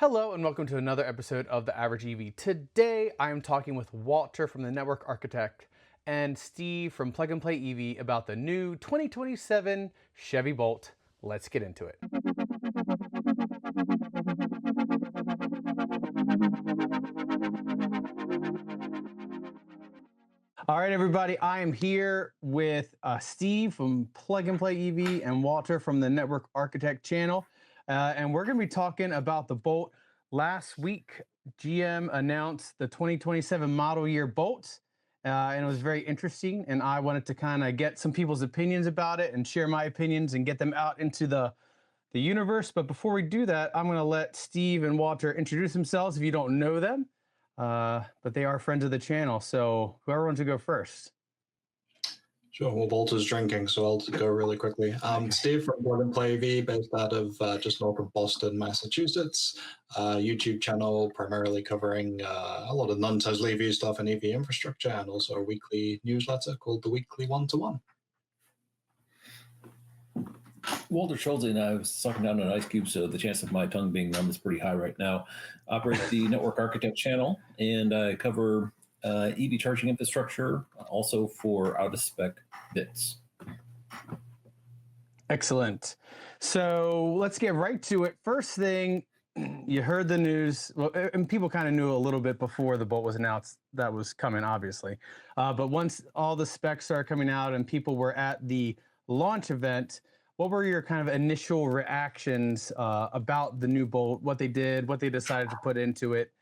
Hello and welcome to another episode of The Average EV. Today I am talking with Walter from the Network Architect and Steve from Plug and Play EV about the new 2027 Chevy Bolt. Let's get into it. All right, everybody, I am here with Steve from Plug and Play EV and Walter from the Network Architect channel. And we're going to be talking about the Bolt. Last week, GM announced the 2027 model year Bolt, and it was very interesting. And I wanted to kind of get some people's opinions about it and share my opinions and get them out into the universe. But before we do that, I'm going to let Steve and Walter introduce themselves if you don't know them. But they are friends of the channel, so whoever wants to go first. Sure. Well, Walter's drinking, so I'll go really quickly. Steve from Plug and Play EV, based out of just north of Boston, Massachusetts. YouTube channel primarily covering a lot of non-Tesla EV stuff and EV infrastructure, and also a weekly newsletter called the Weekly One-to-One. Walter Schulze, and I was sucking down an ice cube, so the chance of my tongue being numb is pretty high right now. Operate the Network Architect channel, and I cover EV charging infrastructure, also for out-of-spec bits. Excellent. So let's get right to it. First thing, you heard the news, well, and people kind of knew a little bit before the Bolt was announced that was coming, obviously. But once all the specs started coming out and people were at the launch event, what were your kind of initial reactions about the new Bolt, what they did, what they decided to put into it,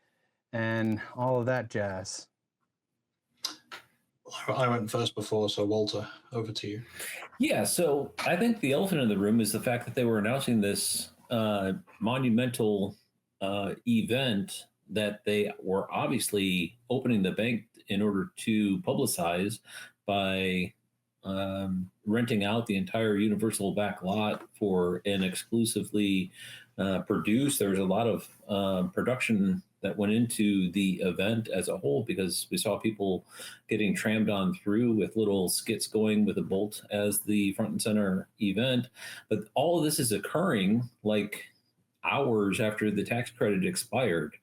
and all of that jazz? I went first before, so Walter, over to you. Yeah, so I think the elephant in the room is the fact that they were announcing this monumental event that they were obviously opening the bank in order to publicize by renting out the entire Universal back lot for an exclusively produced. There was a lot of production that went into the event as a whole, because we saw people getting trammed on through with little skits going with a Bolt as the front and center event. But all of this is occurring like hours after the tax credit expired.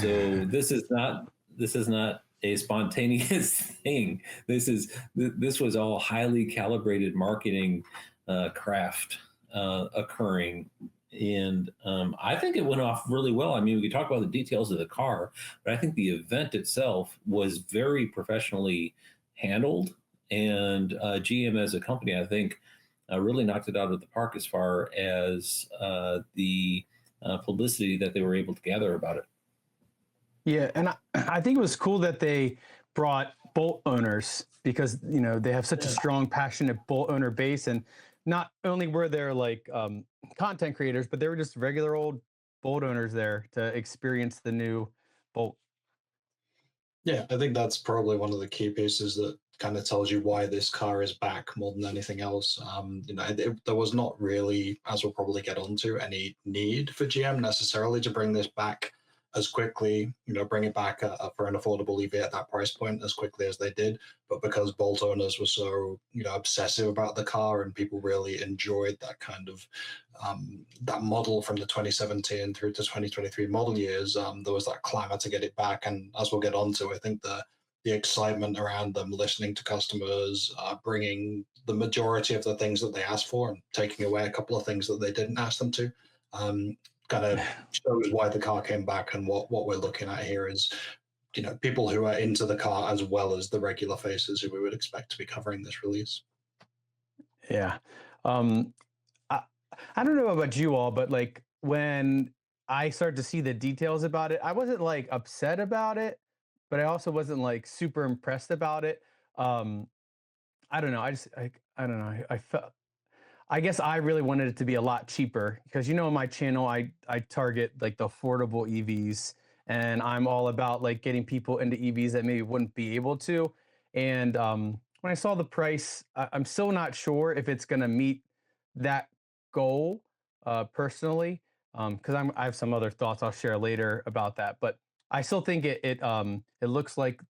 So this is not a spontaneous thing. This was all highly calibrated marketing craft occurring. And I think it went off really well. I mean, we could talk about the details of the car, but I think the event itself was very professionally handled. And GM as a company, I think, really knocked it out of the park as far as the publicity that they were able to gather about it. Yeah, and I think it was cool that they brought Bolt owners, because they have such a strong, passionate Bolt owner base, and not only were there like content creators, but they were just regular old Bolt owners there to experience the new Bolt. Yeah, I think that's probably one of the key pieces that kind of tells you why this car is back more than anything else. There was not really, as we'll probably get onto, any need for GM necessarily to bring this back as quickly, bring it back for an affordable EV at that price point as quickly as they did. But because Bolt owners were so, obsessive about the car, and people really enjoyed that kind of that model from the 2017 through to 2023 model years, there was that clamor to get it back. And as we'll get onto, I think the excitement around them listening to customers, bringing the majority of the things that they asked for and taking away a couple of things that they didn't ask them to, kind of shows why the car came back. And what we're looking at here is, people who are into the car as well as the regular faces who we would expect to be covering this release. Yeah. I don't know about you all, but like when I started to see the details about it, I wasn't like upset about it, but I also wasn't like super impressed about it. I don't know. I don't know. I guess I really wanted it to be a lot cheaper, because on my channel I target like the affordable EVs, and I'm all about like getting people into EVs that maybe wouldn't be able to. And when I saw the price, I'm still not sure if it's going to meet that goal personally, because I have some other thoughts I'll share later about that. But I still think it looks like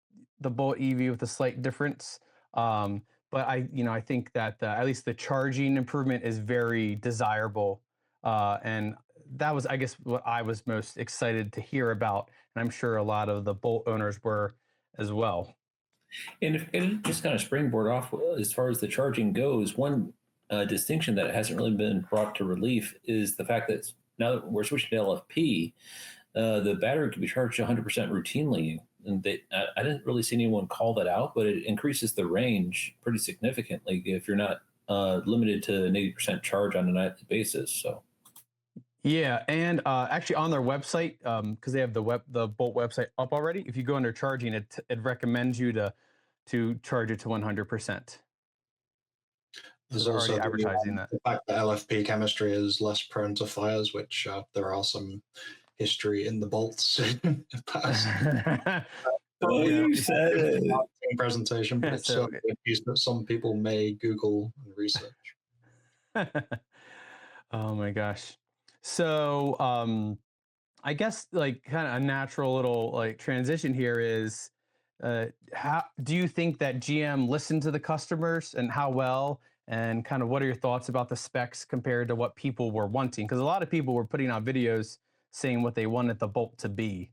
the Bolt EV with a slight difference. But I think that at least the charging improvement is very desirable, and that was, I guess, what I was most excited to hear about, and I'm sure a lot of the Bolt owners were as well. And just kind of springboard off as far as the charging goes, one distinction that hasn't really been brought to relief is the fact that now that we're switching to LFP, the battery can be charged 100% routinely. And I didn't really see anyone call that out, but it increases the range pretty significantly if you're not limited to an 80% charge on a nightly basis. So, Yeah, and actually on their website, because they have the Bolt website up already. If you go under charging, it recommends you to charge it to 100%. There's They're already also advertising that. the fact that LFP chemistry is less prone to fires, which there are some history in the bolts in the past. you said it. Presentation, but it's So- certainly a piece that some people may Google and research. Oh my gosh. So I guess like kind of a natural little like transition here is how do you think that GM listened to the customers and how well, and kind of what are your thoughts about the specs compared to what people were wanting? Because a lot of people were putting out videos saying what they wanted the Bolt to be.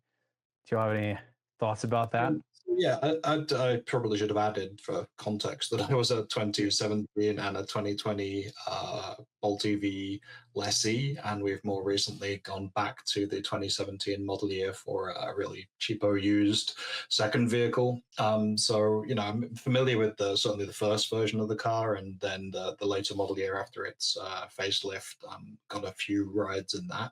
Do you have any thoughts about that? Yeah, I probably should have added for context that I was a 2017 and a 2020 Bolt EV lessee, and we've more recently gone back to the 2017 model year for a really cheapo used second vehicle. So I'm familiar with certainly the first version of the car, and then the later model year after its facelift. Got a few rides in that.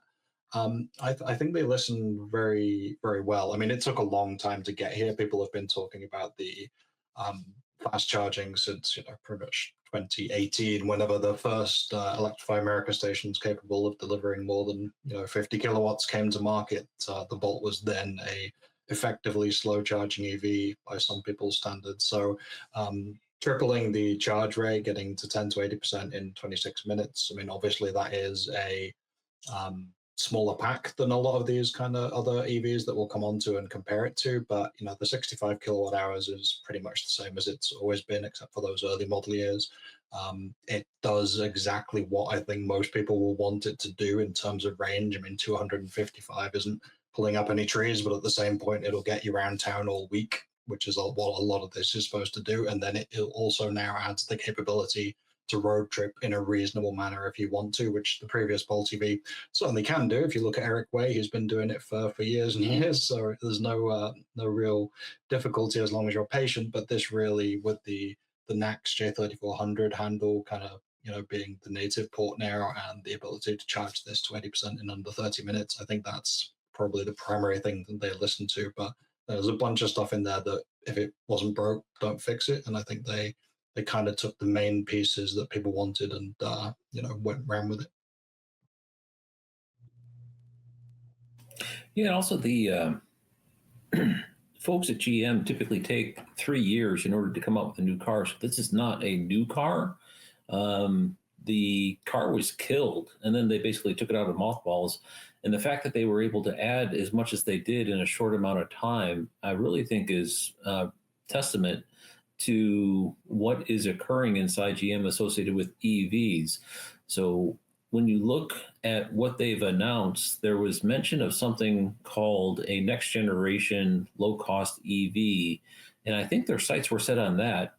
I think they listen very, very well. I mean, it took a long time to get here. People have been talking about the um, fast charging since pretty much 2018, whenever the first Electrify America stations capable of delivering more than 50 kilowatts came to market. The Bolt was then a effectively slow charging EV by some people's standards. So tripling the charge rate, getting to 10 to 80% in 26 minutes. I mean, obviously that is a smaller pack than a lot of these kind of other EVs that we'll come on to and compare it to. But the 65 kilowatt hours is pretty much the same as it's always been, except for those early model years. It does exactly what I think most people will want it to do in terms of range. I mean, 255 isn't pulling up any trees, but at the same point, it'll get you around town all week, which is what a lot of this is supposed to do. And then it also now adds the capability to road trip in a reasonable manner if you want to, which the previous Bolt EV certainly can do. If you look at Eric Way, he's been doing it for years and years, so there's no real difficulty as long as you're patient. But this really, with the NACS J3400 handle kind of being the native port now, and the ability to charge this to 80% in under 30 minutes, I think that's probably the primary thing that they listen to. But there's a bunch of stuff in there that if it wasn't broke, don't fix it. And I think they kind of took the main pieces that people wanted and went around with it. Yeah, also the folks at GM typically take 3 years in order to come up with a new car. So this is not a new car. The car was killed, and then they basically took it out of mothballs. And the fact that they were able to add as much as they did in a short amount of time, I really think is testament to what is occurring inside GM associated with EVs. So when you look at what they've announced, there was mention of something called a next generation low cost EV. And I think their sights were set on that.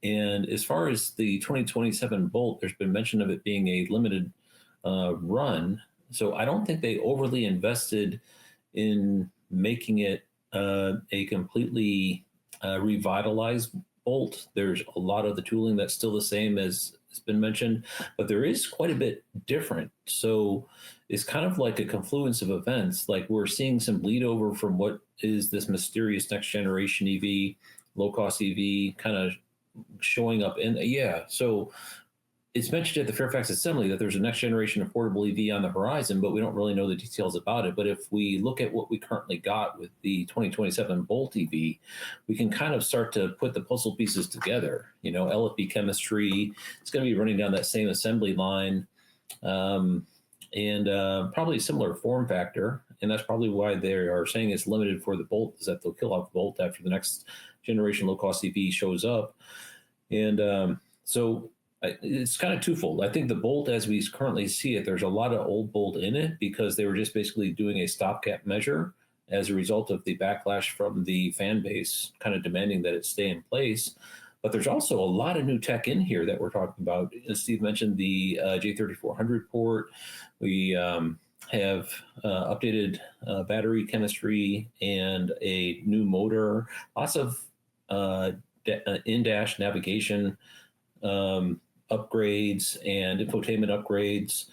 And as far as the 2027 Bolt, there's been mention of it being a limited run. So I don't think they overly invested in making it a completely revitalized Bolt. There's a lot of the tooling that's still the same as has been mentioned, but there is quite a bit different. So it's kind of like a confluence of events. Like we're seeing some bleed over from what is this mysterious next generation EV, low cost EV kind of showing up in. Yeah. So it's mentioned at the Fairfax Assembly that there's a next generation affordable EV on the horizon, but we don't really know the details about it. But if we look at what we currently got with the 2027 Bolt EV, we can kind of start to put the puzzle pieces together. LFP chemistry, it's going to be running down that same assembly line, and probably a similar form factor. And that's probably why they are saying it's limited for the Bolt, is that they'll kill off Bolt after the next generation low-cost EV shows up. And so It's kind of twofold. I think the Bolt, as we currently see it, there's a lot of old Bolt in it because they were just basically doing a stopgap measure as a result of the backlash from the fan base kind of demanding that it stay in place. But there's also a lot of new tech in here that we're talking about. As Steve mentioned, the J3400 port. We have updated battery chemistry and a new motor. Lots of in-dash navigation upgrades and infotainment upgrades.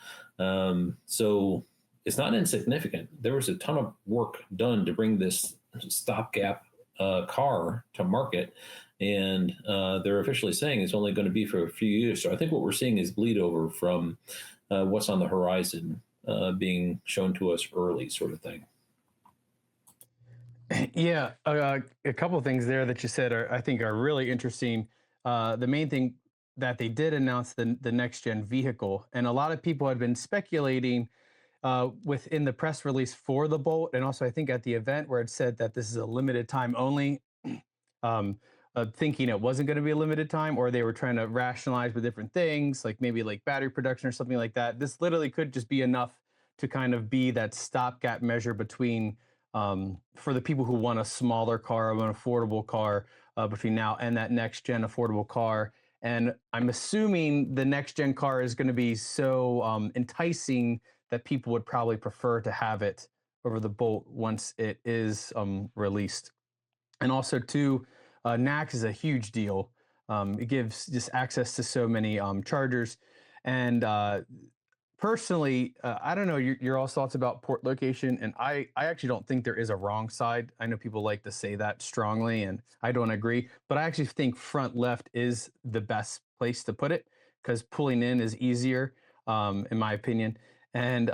So it's not insignificant. There was a ton of work done to bring this stopgap car to market. And they're officially saying it's only going to be for a few years. So I think what we're seeing is bleed over from what's on the horizon being shown to us early, sort of thing. Yeah, a couple of things there that you said I think are really interesting. The main thing that they did announce the next gen vehicle, and a lot of people had been speculating within the press release for the Bolt, and also I think at the event where it said that this is a limited time only. um, Thinking it wasn't going to be a limited time, or they were trying to rationalize with different things, like maybe like battery production or something like that. This literally could just be enough to kind of be that stopgap measure between for the people who want a smaller car, an affordable car between now and that next gen affordable car. And I'm assuming the next gen car is going to be so enticing that people would probably prefer to have it over the Bolt once it is released. And also, too, NACS is a huge deal. It gives just access to so many chargers. And personally, I don't know your all thoughts about port location, and I actually don't think there is a wrong side. I know people like to say that strongly, and I don't agree. But I actually think front left is the best place to put it because pulling in is easier, in my opinion. And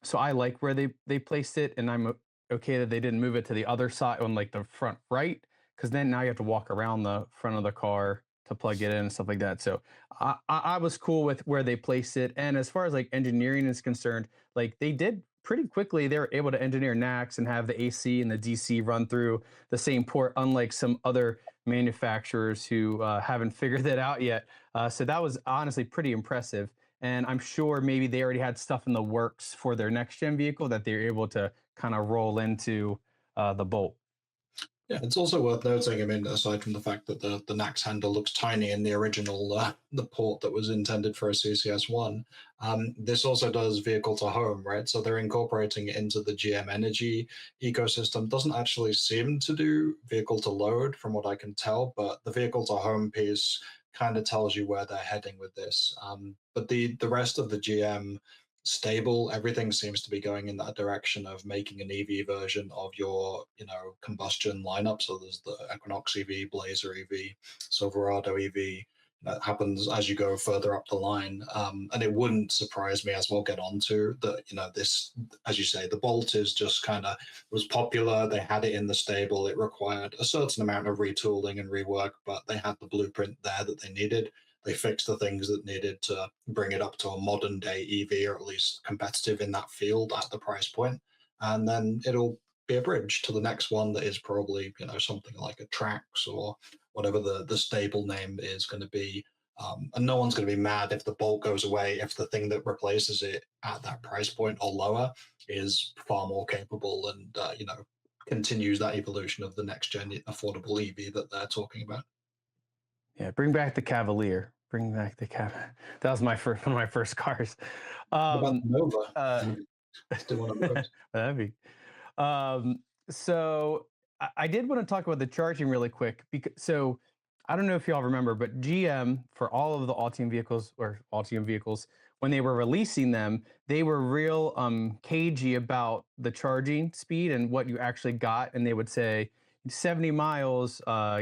so I like where they placed it, and I'm okay that they didn't move it to the other side on like the front right, because then now you have to walk around the front of the car to plug it in and stuff like that. So I was cool with where they placed it. And as far as like engineering is concerned, like they did pretty quickly, they were able to engineer NACS and have the AC and the DC run through the same port, unlike some other manufacturers who haven't figured that out yet. So that was honestly pretty impressive. And I'm sure maybe they already had stuff in the works for their next gen vehicle that they're able to kind of roll into the Bolt. Yeah, it's also worth noting. I mean, aside from the fact that the NACS handle looks tiny in the original, the port that was intended for a CCS1, this also does vehicle to home, right? So they're incorporating it into the GM Energy ecosystem. Doesn't actually seem to do vehicle to load, from what I can tell, but the vehicle to home piece kind of tells you where they're heading with this. But the rest of the GM stable, everything seems to be going in that direction of making an EV version of your, combustion lineup. So there's the Equinox EV, Blazer EV, Silverado EV. That happens as you go further up the line, and it wouldn't surprise me, as we'll get onto, that this, as you say, the Bolt is just kind of was popular. They had it in the stable. It required a certain amount of retooling and rework, but they had the blueprint there that they needed. They fixed the things that needed to bring it up to a modern day EV, or at least competitive in that field at the price point. And then it'll be a bridge to the next one that is probably, something like a Trax or whatever the stable name is going to be. And no one's going to be mad if the Bolt goes away, if the thing that replaces it at that price point or lower is far more capable and, continues that evolution of the next gen affordable EV that they're talking about. Yeah, bring back the Cavalier. Bring back the That was my first one of my first cars. What about the Nova? Still one of those. That'd be. So I did want to talk about the charging really quick so I don't know if y'all remember, but GM for all of the Ultium vehicles, when they were releasing them, they were real cagey about the charging speed and what you actually got, and they would say 70 miles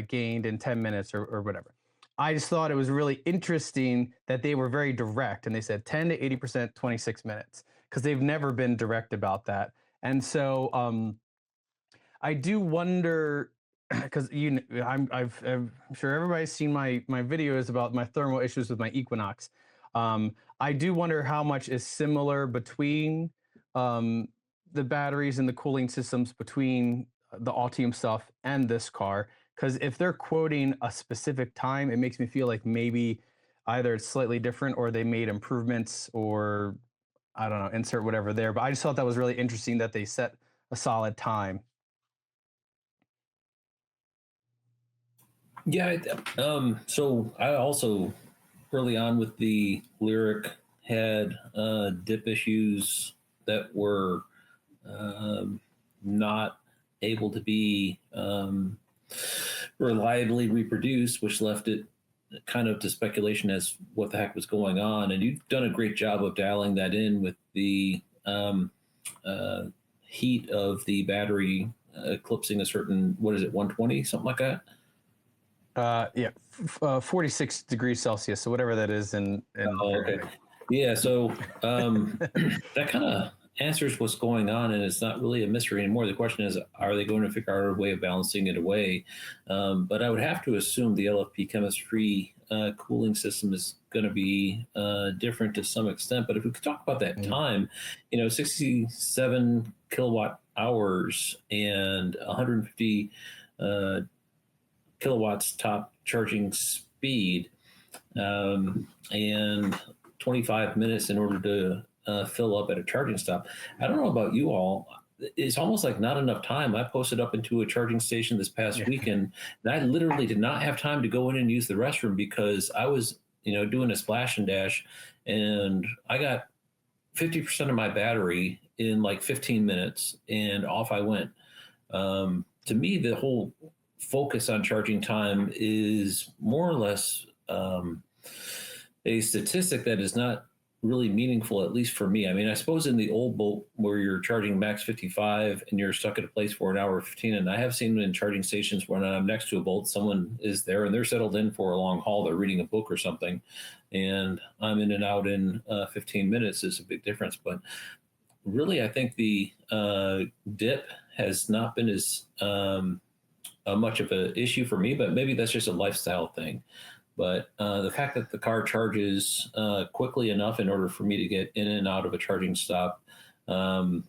gained in 10 minutes or whatever. I just thought it was really interesting that they were very direct, and they said 10 to 80%, 26 minutes, because they've never been direct about that. And so I do wonder, because I'm sure everybody's seen my videos about my thermal issues with my Equinox. I do wonder how much is similar between the batteries and the cooling systems between the Altium stuff and this car. Because if they're quoting a specific time, it makes me feel like maybe either it's slightly different or they made improvements, or I don't know, insert whatever there. But I just thought that was really interesting that they set a solid time. Yeah. So I also early on with the Lyric had dip issues that were not able to be reliably reproduced, which left it kind of to speculation as what the heck was going on. And you've done a great job of dialing that in with the uh, heat of the battery eclipsing a certain, what is it, 120, something like that? Yeah, 46 degrees Celsius, so whatever that is in Oh, okay. Fahrenheit. Yeah, so that kind of answers what's going on, and it's not really a mystery anymore. The question is, are they going to figure out a way of balancing it away? But I would have to assume the LFP chemistry cooling system is going to be different to some extent. But if we could talk about that time, 67 kilowatt hours and 150 kilowatts top charging speed, and 25 minutes in order to fill up at a charging stop. I don't know about you all. It's almost like not enough time. I posted up into a charging station this past weekend, and I literally did not have time to go in and use the restroom because I was, doing a splash and dash, and I got 50% of my battery in like 15 minutes, and off I went. To me, the whole focus on charging time is more or less a statistic that is not really meaningful, at least for me. I mean, I suppose in the old boat where you're charging max 55 and you're stuck at a place for an hour 15, and I have seen in charging stations when I'm next to a boat, someone is there and they're settled in for a long haul. They're reading a book or something, and I'm in and out in 15 minutes is a big difference. But really, I think the dip has not been as much of an issue for me, but maybe that's just a lifestyle thing. But the fact that the car charges quickly enough in order for me to get in and out of a charging stop, and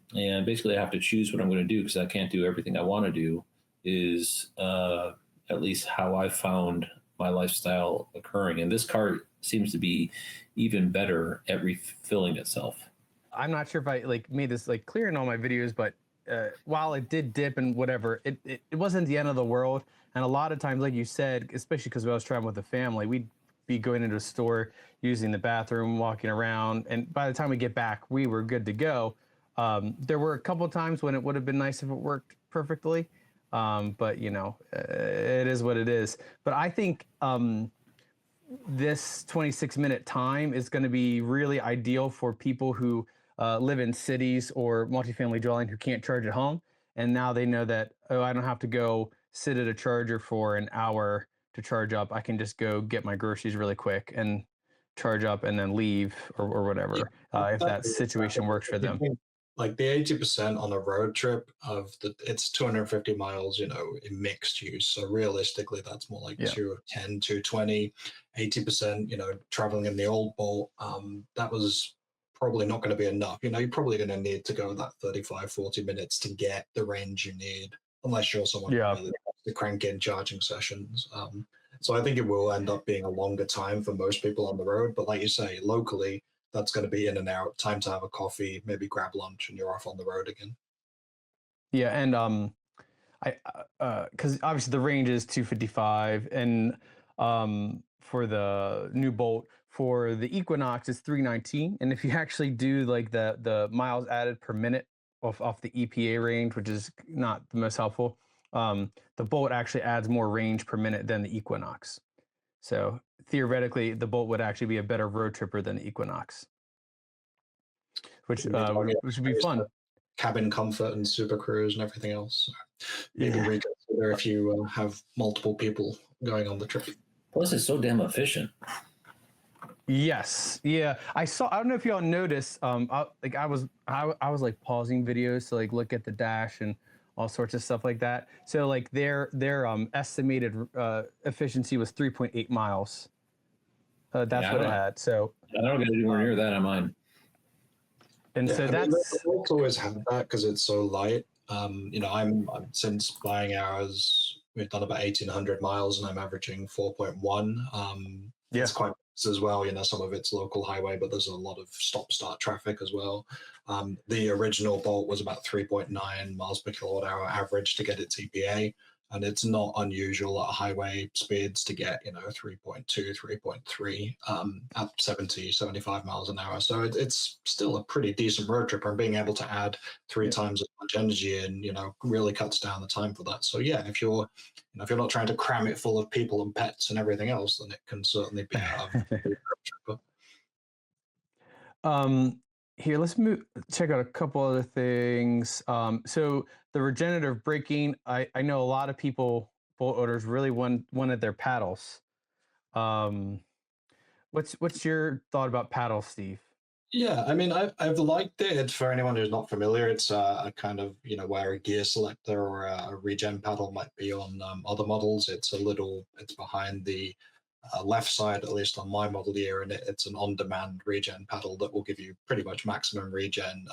basically I have to choose what I'm going to do because I can't do everything I want to do, is at least how I found my lifestyle occurring. And this car seems to be even better at refilling itself. I'm not sure if I made this clear in all my videos, but while it did dip and whatever, it wasn't the end of the world. And a lot of times, like you said, especially because I was traveling with the family, we'd be going into a store, using the bathroom, walking around, and by the time we get back, we were good to go. There were a couple of times when it would have been nice if it worked perfectly, but it is what it is. But I think this 26-minute time is going to be really ideal for people who live in cities or multifamily dwelling who can't charge at home. And now they know that, oh, I don't have to go sit at a charger for an hour to charge up. I can just go get my groceries really quick and charge up and then leave or whatever, if that situation works for them. Like the 80% on a road trip it's 250 miles, in mixed use. So realistically, that's more like 210, 220, 80%, traveling in the old boat. That was probably not going to be enough. You're probably going to need to go that 35, 40 minutes to get the range you need, unless you're someone who really wants to crank in charging sessions. So I think it will end up being a longer time for most people on the road. But like you say, locally, that's going to be in and out, time to have a coffee, maybe grab lunch, and you're off on the road again. Yeah, and because obviously the range is 255, and for the new Bolt, for the Equinox is 319, and if you actually do the miles added per minute off the EPA range, which is not the most helpful, the Bolt actually adds more range per minute than the Equinox. So theoretically, the Bolt would actually be a better road tripper than the Equinox, which would be fun. Cabin comfort and Super Cruise and everything else. Maybe reconsider if you have multiple people going on the trip. Plus, it's so damn efficient. Yes, yeah. I don't know if y'all noticed. I was pausing videos to look at the dash and all sorts of stuff like that. So their estimated efficiency was 3.8 miles. That's what it had. So I don't get anywhere near that on mine. And so that's always had that because it's so light. I'm since buying ours, we've done about 1,800 miles, and I'm averaging 4.1. It's quite as well. Some of it's local highway, but there's a lot of stop-start traffic as well. The original Bolt was about 3.9 miles per kilowatt hour average to get its EPA. And it's not unusual at highway speeds to get, 3.2, 3.3 at 70, 75 miles an hour. So it's still a pretty decent road trip. And being able to add three times as much energy in, really cuts down the time for that. So yeah, if you're not trying to cram it full of people and pets and everything else, then it can certainly be a road trip. Here, let's check out a couple other things. So the regenerative braking, I know a lot of people, boat owners, really wanted their paddles. What's your thought about paddles, Steve? Yeah, I mean, I've liked it. It's for anyone who's not familiar. It's a kind of where a gear selector or a regen paddle might be on other models. It's behind the left side, at least on my model year, and it's an on-demand regen paddle that will give you pretty much maximum regen.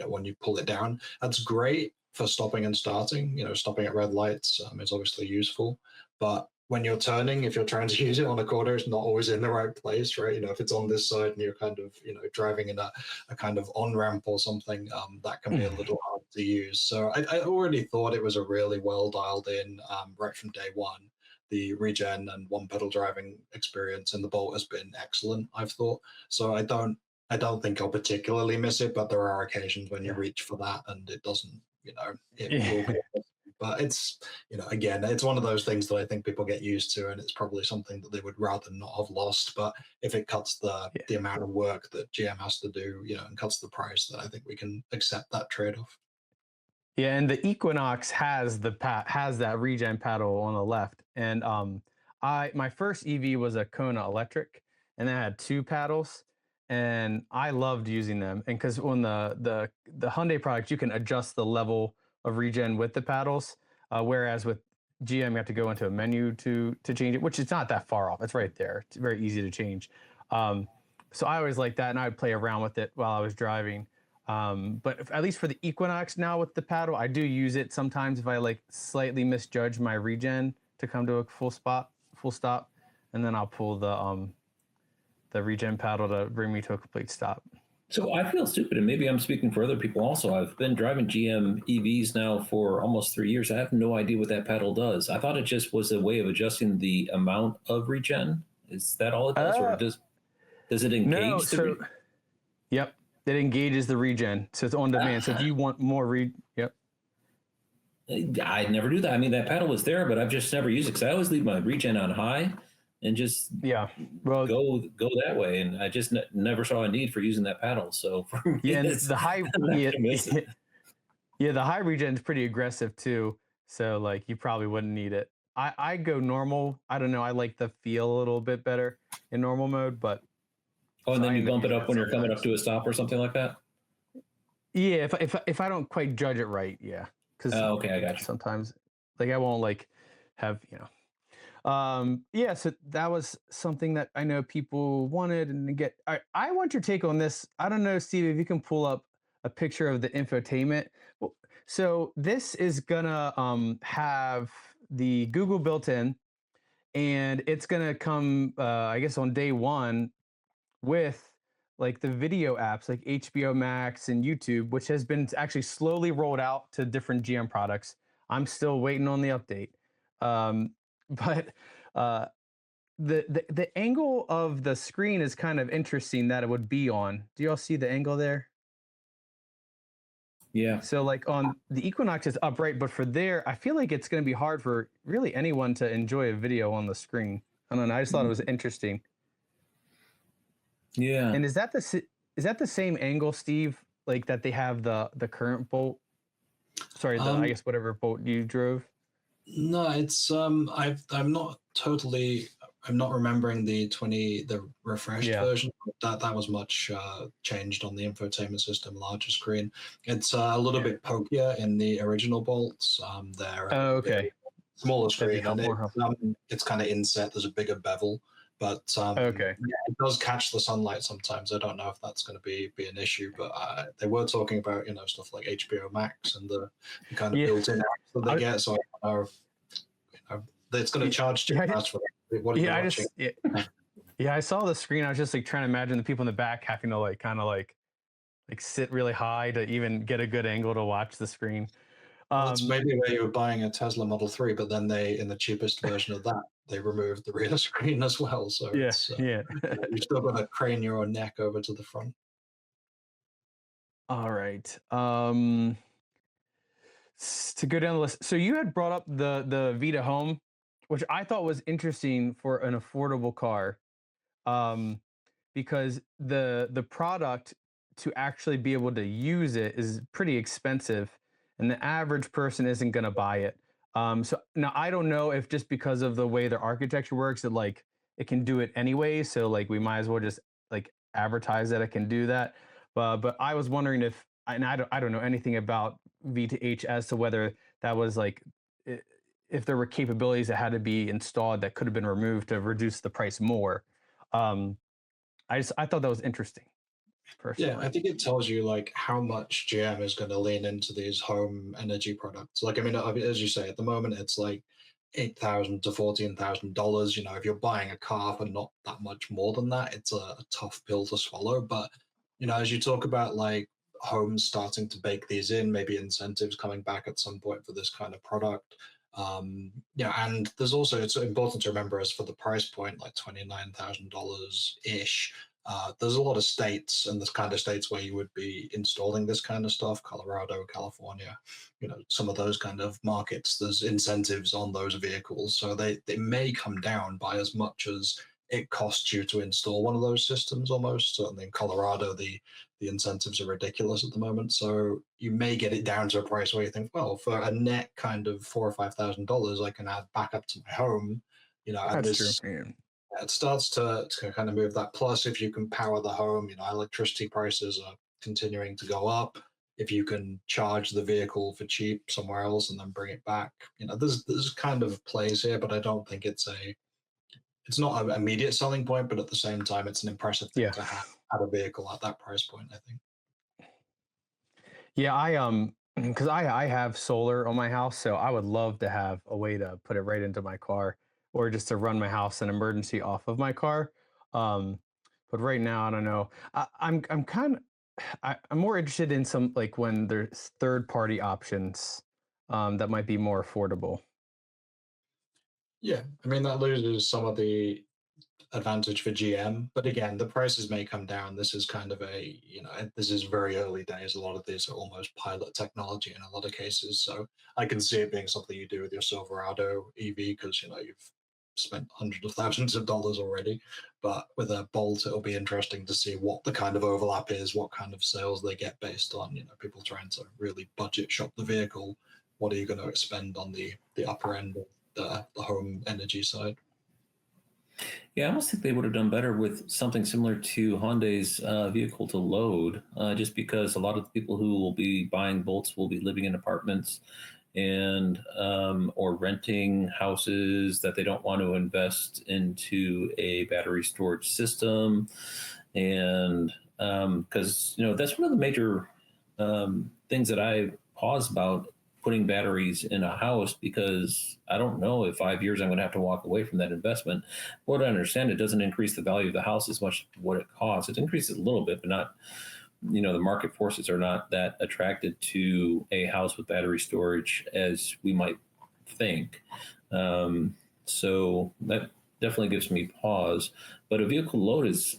When you pull it down, that's great for stopping and starting. Stopping at red lights is obviously useful, but when you're turning, if you're trying to use it on a corner, it's not always in the right place, right? If it's on this side and you're kind of, driving in a kind of on-ramp or something, that can be a little hard to use. So I already thought it was a really well dialed in right from day one. The regen and one pedal driving experience in the Bolt has been excellent, I've thought. So I don't think I'll particularly miss it, but there are occasions when you reach for that and it doesn't, but it's, again, it's one of those things that I think people get used to, and it's probably something that they would rather not have lost. But if it cuts the amount of work that GM has to do, and cuts the price, then I think we can accept that trade-off. Yeah, and the Equinox has that regen paddle on the left, and my first EV was a Kona electric, and it had two paddles, and I loved using them. And because on the Hyundai product, you can adjust the level of regen with the paddles, whereas with GM you have to go into a menu to change it, which is not that far off. It's right there. It's very easy to change. So I always liked that, and I would play around with it while I was driving. But at least for the Equinox now with the paddle, I do use it sometimes if I like slightly misjudge my regen to come to a full stop, and then I'll pull the regen paddle to bring me to a complete stop. So I feel stupid, and maybe I'm speaking for other people also. I've been driving GM EVs now for almost 3 years. I have no idea what that paddle does. I thought it just was a way of adjusting the amount of regen. Is that all it does, or does it engage? No, yep, it engages the regen, so it's on demand. So if you want more yep. I never do that. I mean, that paddle was there, but I've just never used it because I always leave my regen on high and just go that way. And I just never saw a need for using that paddle. So for me, and the high, the high regen is pretty aggressive too. So like you probably wouldn't need it. I go normal. I don't know. I like the feel a little bit better in normal mode, but and then you bump it up when you're coming up to a stop or something like that. Yeah, if I don't quite judge it right, yeah. Because okay, I got you. Sometimes like I won't like have so that was something that I know people wanted and get. I want your take on this. I don't know, Steve, if you can pull up a picture of the infotainment. So this is gonna have the Google built in, and it's gonna come, I guess, on day one with like the video apps like HBO Max and YouTube, which has been actually slowly rolled out to different GM products. I'm still waiting on the update. But the angle of the screen is kind of interesting that it would be on. Do y'all see the angle there? Yeah. So like on the Equinox is upright, but for there, I feel like it's going to be hard for really anyone to enjoy a video on the screen. I don't know. I just thought it was interesting. Yeah. And is that the same angle, Steve? Like that they have the current Bolt? Sorry, I guess whatever Bolt you drove. No, it's I'm not remembering the refreshed version. That was much changed on the infotainment system, larger screen. It's a little bit pokier in the original Bolts. They're okay. Smaller screen, and it's kind of inset. There's a bigger bevel, but it does catch the sunlight sometimes. I don't know if that's going to be an issue, but they were talking about stuff like HBO Max and the kind of built-in apps that they get. So I don't know if it's going to charge too much for that. What are you watching? Yeah, I saw the screen. I was just like trying to imagine the people in the back having to like kind of like sit really high to even get a good angle to watch the screen. Well, that's Um, maybe where you were buying a Tesla Model 3, but then they, in the cheapest version of that, they removed the rear screen as well. So yeah, it's yeah. you've still got to crane your own neck over to the front. All right. To go down the list. So you had brought up the Vita Home, which I thought was interesting for an affordable car. Um, because the product to actually be able to use it is pretty expensive, and the average person isn't going to buy it. So now I don't know if just because of the way their architecture works, that like it can do it anyway. So like we might as well just like advertise that it can do that. But I was wondering if, and I don't know anything about V2H as to whether that was like if there were capabilities that had to be installed that could have been removed to reduce the price more. Um, I thought that was interesting Yeah, personally. I think it tells you like how much GM is going to lean into these home energy products. Like, I mean, as you say, at the moment it's like $8,000 to $14,000. If you're buying a car for not that much more than that, it's a tough pill to swallow. But as you talk about like homes starting to bake these in, maybe incentives coming back at some point for this kind of product. Yeah, and there's also it's important to remember as for the price point, like $29,000 ish. There's a lot of states and this kind of states where you would be installing this kind of stuff, Colorado, California, some of those kind of markets. There's incentives on those vehicles, so they may come down by as much as it costs you to install one of those systems almost. Certainly in Colorado, the incentives are ridiculous at the moment. So you may get it down to a price where you think, well, for a net kind of $4,000 or $5,000, I can add backup to my home, and That's true. this Yeah. it starts to kind of move that. Plus, if you can power the home, electricity prices are continuing to go up. If you can charge the vehicle for cheap somewhere else and then bring it back, there's kind of plays here, but I don't think it's not an immediate selling point, but at the same time, it's an impressive thing Yeah. to have at a vehicle at that price point, I think. Yeah, because I have solar on my house, so I would love to have a way to put it right into my car or just to run my house in emergency off of my car. Um, but right now, I don't know. I'm kind of I'm more interested in some like when there's third party options that might be more affordable. Yeah, I mean that loses some of the advantage for GM. But again, the prices may come down. This is kind of this is very early days. A lot of these are almost pilot technology in a lot of cases. So I can see it being something you do with your Silverado EV because, you've spent hundreds of thousands of dollars already. But with a Bolt, it'll be interesting to see what the kind of overlap is, what kind of sales they get based on, people trying to really budget shop the vehicle. What are you going to spend on the upper end of the home energy side? Yeah, I almost think they would have done better with something similar to Hyundai's vehicle to load, just because a lot of the people who will be buying Bolts will be living in apartments and or renting houses that they don't want to invest into a battery storage system, and because that's one of the major things that I pause about putting batteries in a house, because I don't know if 5 years I'm going to have to walk away from that investment. What I understand, it doesn't increase the value of the house as much as what it costs. It increases a little bit, but not, the market forces are not that attracted to a house with battery storage as we might think. So that definitely gives me pause. But a vehicle load is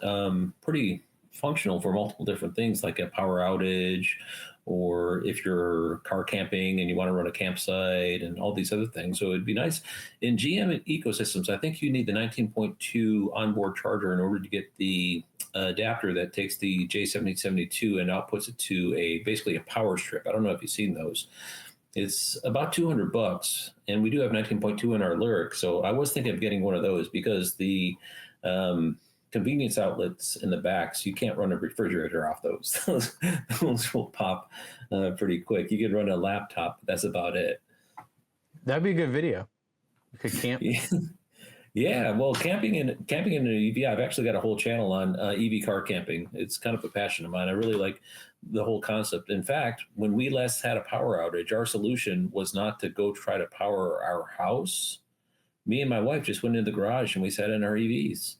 pretty functional for multiple different things, like a power outage, or if you're car camping and you want to run a campsite and all these other things. So it'd be nice in GM ecosystems. I think you need the 19.2 onboard charger in order to get the adapter that takes the J7072 and outputs it to basically a power strip. I don't know if you've seen those. It's about $200, and we do have 19.2 in our Lyric. So I was thinking of getting one of those because the convenience outlets in the backs, you can't run a refrigerator off those. Those will pop pretty quick. You can run a laptop, but that's about it. That'd be a good video. You could camp. Yeah, well, camping in an EV, I've actually got a whole channel on EV car camping. It's kind of a passion of mine. I really like the whole concept. In fact, when we last had a power outage, our solution was not to go try to power our house. Me and my wife just went into the garage and we sat in our EVs.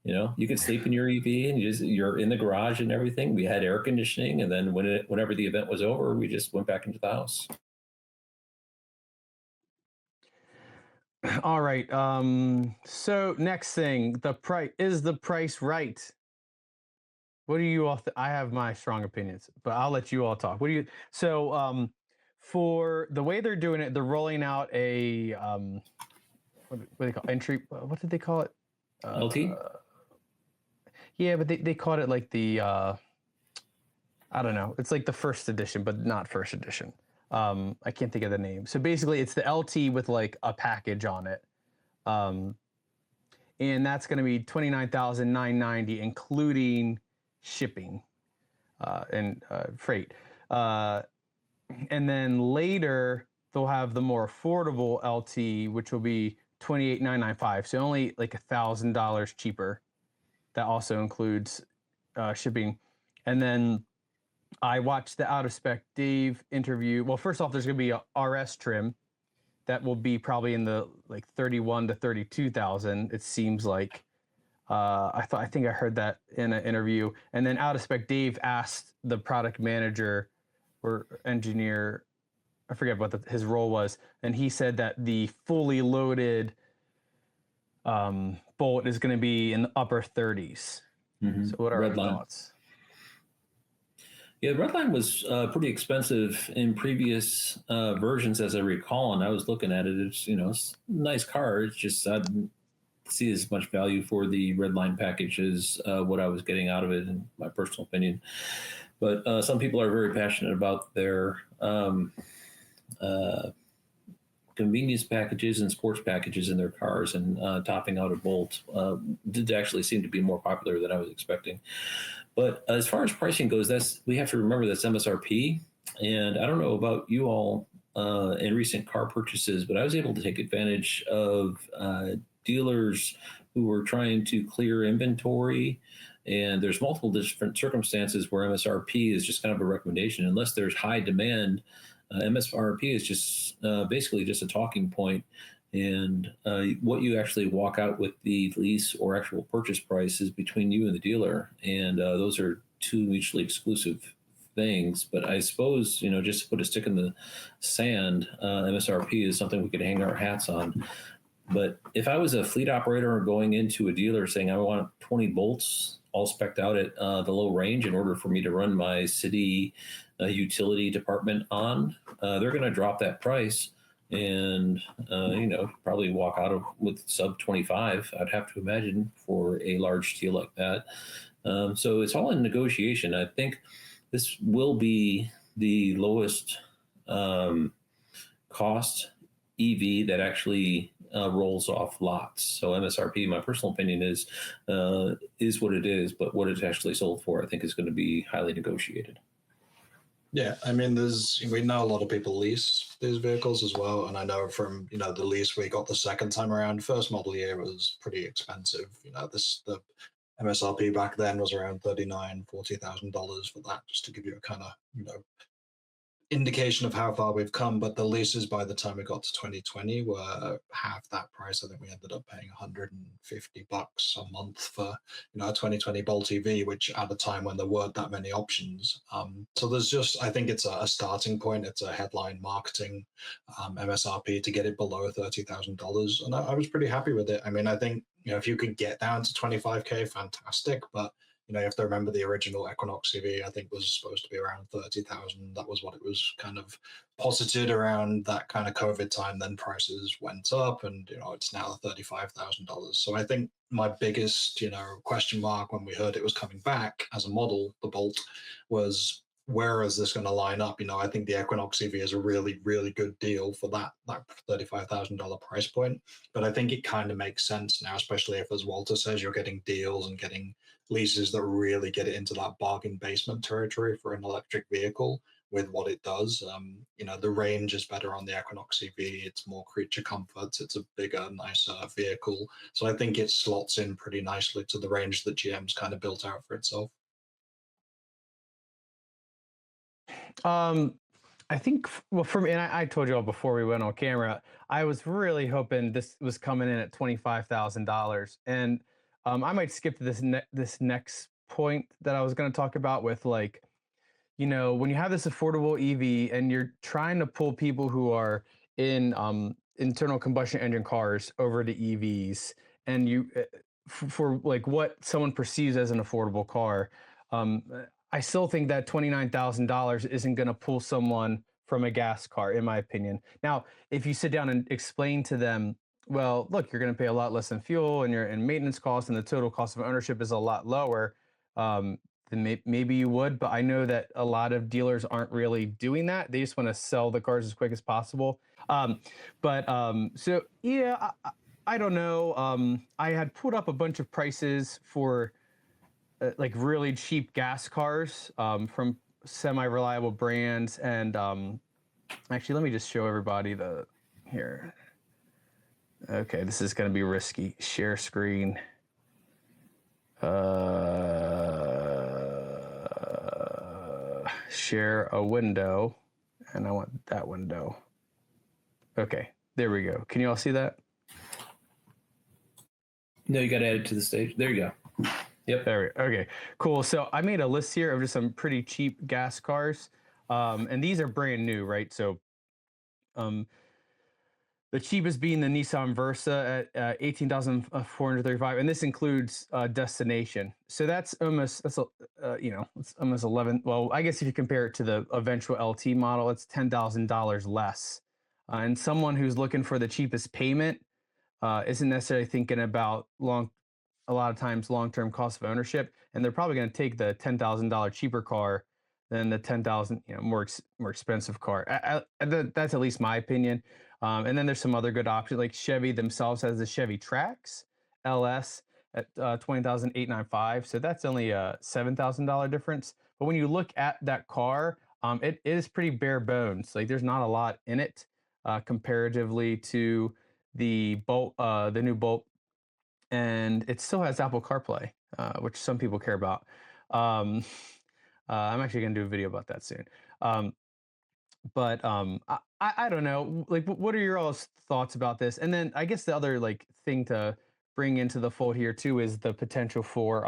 You could sleep in your EV and you're in the garage and everything. We had air conditioning, and then whenever the event was over, we just went back into the house. All right. So next thing, the price right? What do you all? I have my strong opinions, but I'll let you all talk. What do you? So, for the way they're doing it, they're rolling out a what do they call entry? What did they call it? LT? Yeah, but they called it like the I don't know. It's like the first edition, but not first edition. I can't think of the name. So basically, it's the LT with like a package on it. Um, and that's going to be $29,990, including shipping and freight. And then later they'll have the more affordable LT, which will be $28,995. So only like $1,000 cheaper. That also includes shipping. And then I watched the Out of Spec Dave interview. Well, first off, there's going to be a RS trim that will be probably in the like 31 to 32,000. It seems like. I think I heard that in an interview. And then Out of Spec Dave asked the product manager or engineer, I forget what his role was, and he said that the fully loaded Bolt is going to be in the upper 30s. Mm-hmm. So what are our thoughts? Yeah, Redline was pretty expensive in previous versions, as I recall, and I was looking at it. It's it's a nice car. It's just I didn't see as much value for the Redline package as what I was getting out of it, in my personal opinion. But some people are very passionate about their convenience packages and sports packages in their cars, and topping out a Bolt did actually seem to be more popular than I was expecting. But as far as pricing goes, we have to remember that's MSRP. And I don't know about you all in recent car purchases, but I was able to take advantage of dealers who were trying to clear inventory. And there's multiple different circumstances where MSRP is just kind of a recommendation. Unless there's high demand, MSRP is just basically just a talking point. And what you actually walk out with the lease or actual purchase price is between you and the dealer. And those are two mutually exclusive things. But I suppose, just to put a stick in the sand, MSRP is something we could hang our hats on. But if I was a fleet operator going into a dealer saying I want 20 bolts all spec'd out at the low range in order for me to run my city utility department on, they're going to drop that price and probably walk out with sub 25. I'd have to imagine, for a large deal like that. So it's all in negotiation. I think this will be the lowest cost EV that actually rolls off lots. So MSRP, my personal opinion, is what it is, but what it's actually sold for, I think, is going to be highly negotiated. Yeah, I mean, we know a lot of people lease these vehicles as well, and I know from the lease we got the second time around, first model year was pretty expensive. The MSRP back then was around $39,000-$40,000 for that, just to give you a kind of indication of how far we've come. But the leases by the time we got to 2020 were half that price. I think we ended up paying $150 a month for a 2020 Bolt EV, which at a time when there weren't that many options. So there's just, I think it's a starting point. It's a headline marketing MSRP to get it below $30,000, and I was pretty happy with it. I mean, I think if you could get down to 25K, fantastic, but you have to remember the original Equinox EV, I think, was supposed to be around 30,000. That was what it was kind of posited around that kind of COVID time. Then prices went up, and it's now $35,000. So I think my biggest question mark when we heard it was coming back as a model, the Bolt, was where is this going to line up? I think the Equinox EV is a really, really good deal for that $35,000 price point. But I think it kind of makes sense now, especially if, as Walter says, you're getting deals and getting leases that really get it into that bargain basement territory for an electric vehicle with what it does. The range is better on the Equinox EV. It's more creature comforts. It's a bigger, nicer vehicle. So I think it slots in pretty nicely to the range that GM's kind of built out for itself. I think, well, for me, and I told you all before we went on camera, I was really hoping this was coming in at $25,000. And I might skip this next point that I was going to talk about with like, when you have this affordable EV and you're trying to pull people who are in internal combustion engine cars over to EVs, and for like what someone perceives as an affordable car, I still think that $29,000 isn't going to pull someone from a gas car, in my opinion. Now, if you sit down and explain to them, well, look, you're going to pay a lot less in fuel and maintenance costs, and the total cost of ownership is a lot lower. Then maybe you would, but I know that a lot of dealers aren't really doing that. They just want to sell the cars as quick as possible. So yeah, I don't know. I had pulled up a bunch of prices for like really cheap gas cars from semi-reliable brands, and actually, let me just show everybody the here. Okay, this is going to be risky. Share screen. Share a window, and I want that window. Okay, there we go. Can you all see that? No, you got to add it to the stage. There you go. Yep. There we go. Okay, cool. So I made a list here of just some pretty cheap gas cars, and these are brand new, right? So, the cheapest being the Nissan Versa at 18,435, and this includes destination. So it's almost 11. Well, I guess if you compare it to the eventual LT model, it's $10,000 less. And someone who's looking for the cheapest payment isn't necessarily thinking about a lot of times long-term cost of ownership, and they're probably going to take the $10,000 cheaper car than the 10,000 more expensive car. That's at least my opinion. And then there's some other good options, like Chevy themselves has the Chevy Trax LS at $20,895. So that's only a $7,000 difference. But when you look at that car, it is pretty bare bones. Like there's not a lot in it comparatively to the new Bolt, and it still has Apple CarPlay, which some people care about. I'm actually going to do a video about that soon. I don't know. Like, what are your all's thoughts about this? And then I guess the other like thing to bring into the fold here too is the potential for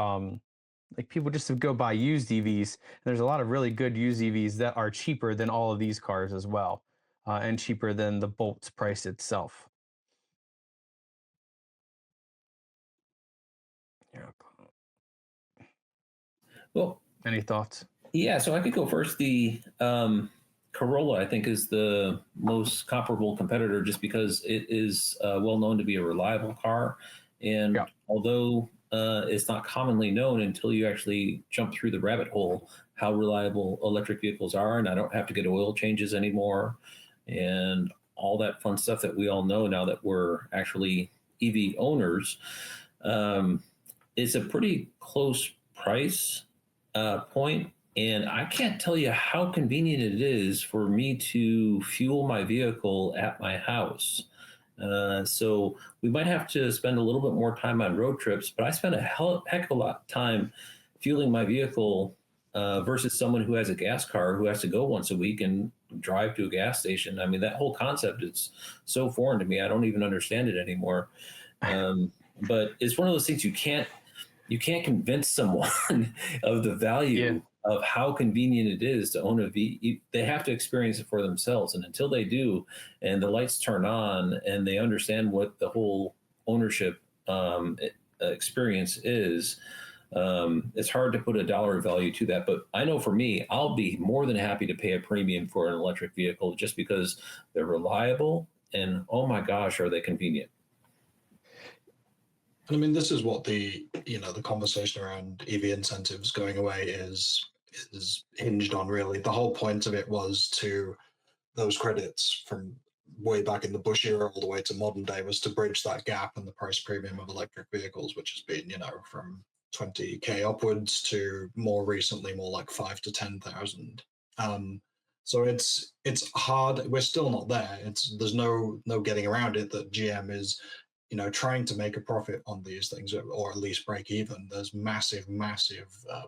like people just to go buy used EVs. There's a lot of really good used EVs that are cheaper than all of these cars as well, and cheaper than the Bolt's price itself. Yeah. Well, Any thoughts? yeah, so I could go first. The Corolla, I think, is the most comparable competitor just because it is well known to be a reliable car. And Yeah. although it's not commonly known until you actually jump through the rabbit hole how reliable electric vehicles are, and I don't have to get oil changes anymore, and all that fun stuff that we all know now that we're actually EV owners, it's a pretty close price point. And I can't tell you how convenient it is for me to fuel my vehicle at my house. So we might have to spend a little bit more time on road trips, but I spend a heck of a lot of time fueling my vehicle versus someone who has a gas car who has to go once a week and drive to a gas station. I mean, that whole concept is so foreign to me. I don't even understand it anymore. But it's one of those things you can't convince someone of the value of how convenient it is to own a V. They have to experience it for themselves. And until they do, and the lights turn on and they understand what the whole ownership experience is, it's hard to put a dollar value to that. But I know for me, I'll be more than happy to pay a premium for an electric vehicle just because they're reliable and, oh my gosh, are they convenient. I mean, this is what the conversation around EV incentives going away is hinged on, really. The whole point of it was to those credits from way back in the Bush era all the way to modern day was to bridge that gap in the price premium of electric vehicles, which has been, from 20K upwards to more recently, more like 5 to 10,000. So it's hard. We're still not there. There's no getting around it that GM is trying to make a profit on these things, or at least break even. There's massive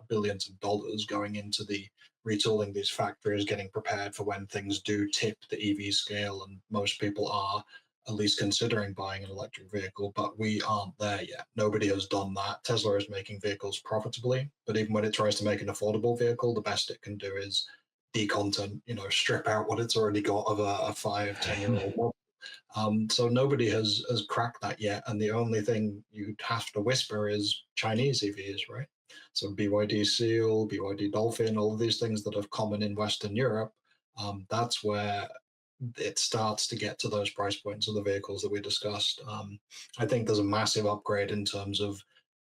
billions of dollars going into the retooling these factories, getting prepared for when things do tip the EV scale, and most people are at least considering buying an electric vehicle, but we aren't there yet. Nobody has done that. Tesla is making vehicles profitably, but even when it tries to make an affordable vehicle, the best it can do is decontent, strip out what it's already got of a 5, 10-year-old model. So nobody has cracked that yet, and the only thing you'd have to whisper is Chinese EVs, right? So BYD Seal, BYD Dolphin, all of these things that are common in Western Europe, that's where it starts to get to those price points of the vehicles that we discussed. I think there's a massive upgrade in terms of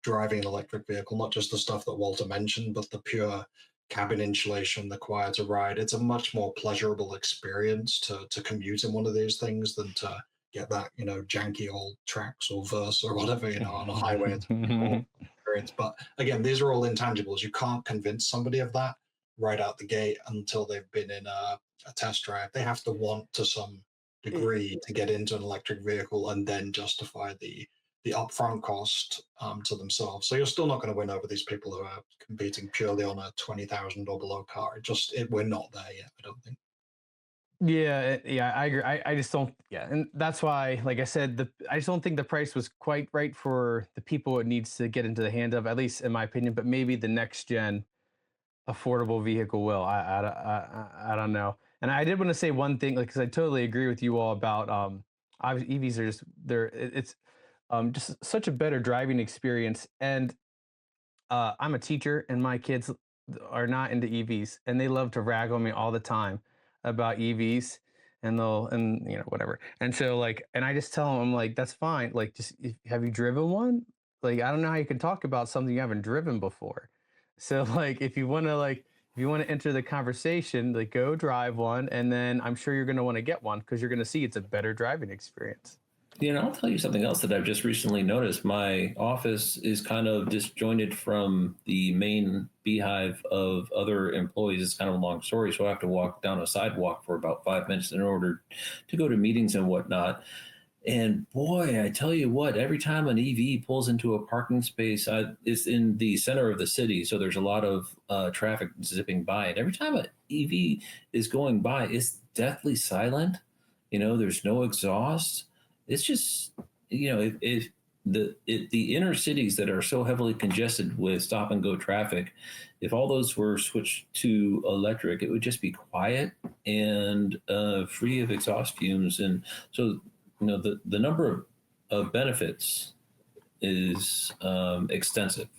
driving an electric vehicle, not just the stuff that Walter mentioned, but the pure cabin insulation, the quieter ride. It's a much more pleasurable experience to commute in one of these things than to get that, janky old Trax or Verse or whatever, on a highway. It's a cool experience. But again, these are all intangibles. You can't convince somebody of that right out the gate until they've been in a test drive. They have to want to some degree to get into an electric vehicle and then justify the upfront cost to themselves. So you're still not going to win over these people who are competing purely on a 20,000 or below car. We're not there yet, I don't think. Yeah, I agree. I just don't. Yeah, and that's why, like I said, I just don't think the price was quite right for the people it needs to get into the hand of, at least in my opinion. But maybe the next gen affordable vehicle will. I don't know. And I did want to say one thing, like, because I totally agree with you all about obviously EVs are just it's just such a better driving experience. And I'm a teacher, and my kids are not into EVs, and they love to rag on me all the time about EVs, and whatever. And so and I just tell them, I'm like, that's fine. Like, just have you driven one? Like, I don't know how you can talk about something you haven't driven before. So if you want to enter the conversation, like, go drive one, and then I'm sure you're going to want to get one because you're going to see it's a better driving experience. I'll tell you something else that I've just recently noticed. My office is kind of disjointed from the main beehive of other employees. It's kind of a long story, so I have to walk down a sidewalk for about 5 minutes in order to go to meetings and whatnot. And boy, I tell you what, every time an EV pulls into a parking space, it's in the center of the city, so there's a lot of traffic zipping by. And every time an EV is going by, it's deathly silent. There's no exhaust. It's just, if the inner cities that are so heavily congested with stop and go traffic, if all those were switched to electric, it would just be quiet and free of exhaust fumes. And so, the number of benefits is extensive.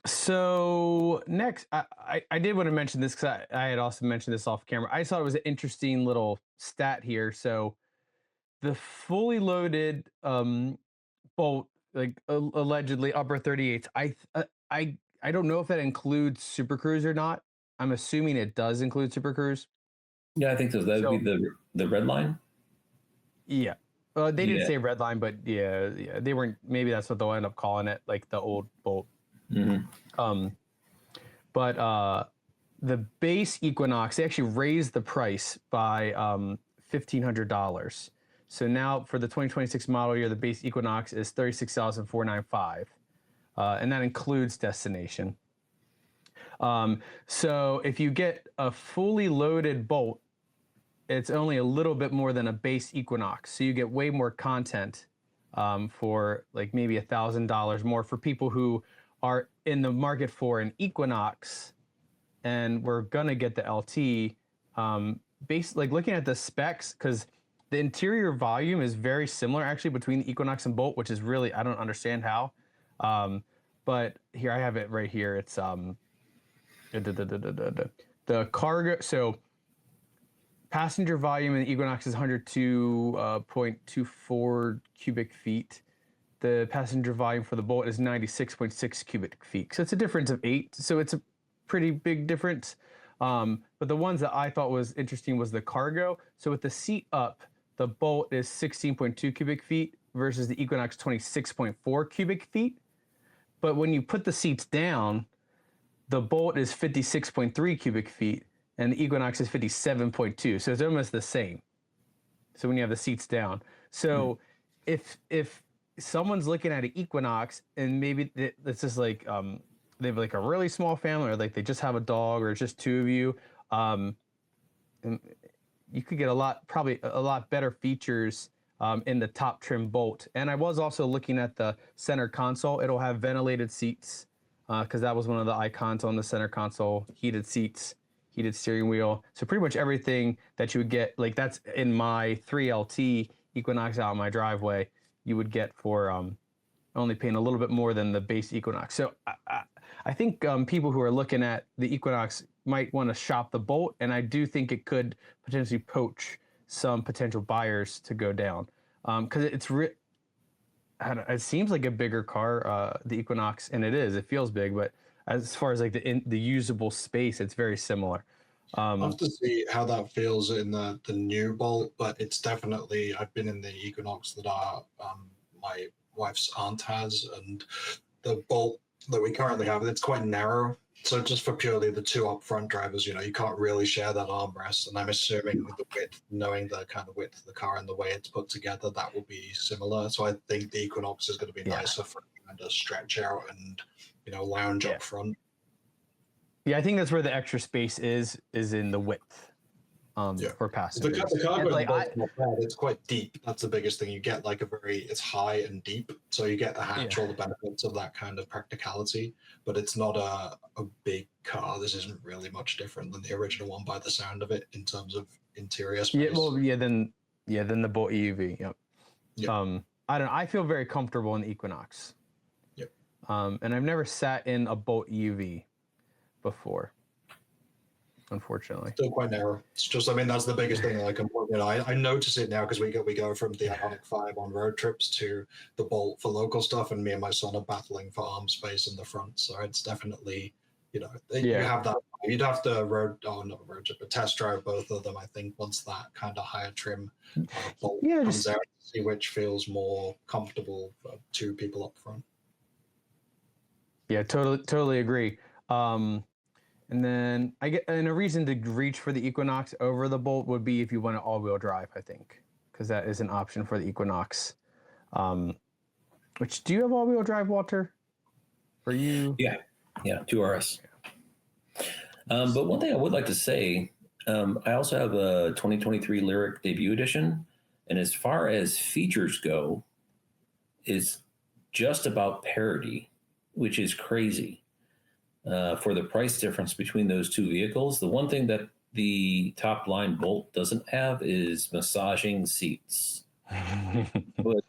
So next, I did want to mention this because I had also mentioned this off camera. I thought it was an interesting little stat here. So the fully loaded bolt, allegedly upper 38s, I don't know if that includes Super Cruise or not. I'm assuming it does include Super Cruise. Yeah, I think so. That would be the red line. Yeah. They didn't say red line, but yeah, they weren't. Maybe that's what they'll end up calling it, like the old bolt. Mm-hmm. But the base Equinox, they actually raised the price by $1,500. So now for the 2026 model year, the base Equinox is $36,495, and that includes destination. So if you get a fully loaded Bolt, it's only a little bit more than a base Equinox. So you get way more content for maybe $1,000 more for people who are in the market for an Equinox, and we're gonna get the LT. Looking at the specs, because the interior volume is very similar actually between the Equinox and Bolt, which is really, I don't understand how. But here I have it right here. It's the cargo. So passenger volume in the Equinox is 102.24 cubic feet. The passenger volume for the Bolt is 96.6 cubic feet. So it's a difference of 8. So it's a pretty big difference. But the ones that I thought was interesting was the cargo. So with the seat up, the Bolt is 16.2 cubic feet versus the Equinox 26.4 cubic feet. But when you put the seats down, the Bolt is 56.3 cubic feet and the Equinox is 57.2. So it's almost the same. So when you have the seats down. So if someone's looking at an Equinox and maybe it's just they have a really small family, or they just have a dog, or it's just two of you, you could get probably a lot better features in the top trim Bolt. And I was also looking at the center console. It'll have ventilated seats because that was one of the icons on the center console. Heated seats, heated steering wheel. So pretty much everything that you would get, like that's in my 3LT Equinox out in my driveway, you would get for only paying a little bit more than the base Equinox. So I think people who are looking at the Equinox might want to shop the Bolt, and I do think it could potentially poach some potential buyers to go down because it seems like a bigger car, the Equinox, and it is. It feels big, but as far as like the usable space, it's very similar. I'll have to see how that feels in the new Bolt, but it's definitely, I've been in the Equinox that my wife's aunt has, and the Bolt that we currently have, it's quite narrow. So just for purely the two up front drivers, you can't really share that armrest. And I'm assuming with the width, knowing the kind of width of the car and the way it's put together, that will be similar. So I think the Equinox is going to be nicer for kind of stretch out and, lounge up front. Yeah, I think that's where the extra space is in the width for passengers. The cargo not bad. It's quite deep. That's the biggest thing. You get like it's high and deep. So you get the hatch, all the benefits of that kind of practicality, but it's not a big car. This isn't really much different than the original one by the sound of it in terms of interior space. Then the Bolt EUV. Yep. I don't know. I feel very comfortable in the Equinox. Yep. And I've never sat in a Bolt EUV before, unfortunately. Still quite narrow. It's just, that's the biggest thing. Like, I notice it now because we go from the Ioniq 5 on road trips to the Bolt for local stuff, and me and my son are battling for arm space in the front. So it's definitely, you have that. You'd have to test drive both of them. I think once that kind of higher trim Bolt comes out, see which feels more comfortable for two people up front. Yeah, totally agree. And then a reason to reach for the Equinox over the Bolt would be if you want an all-wheel drive, I think, because that is an option for the Equinox. Which, do you have all-wheel drive, Walter? For you? Yeah, 2RS. But one thing I would like to say, I also have a 2023 Lyric Debut Edition, and as far as features go, it's just about parity, which is crazy. For the price difference between those two vehicles. The one thing that the top line Bolt doesn't have is massaging seats. But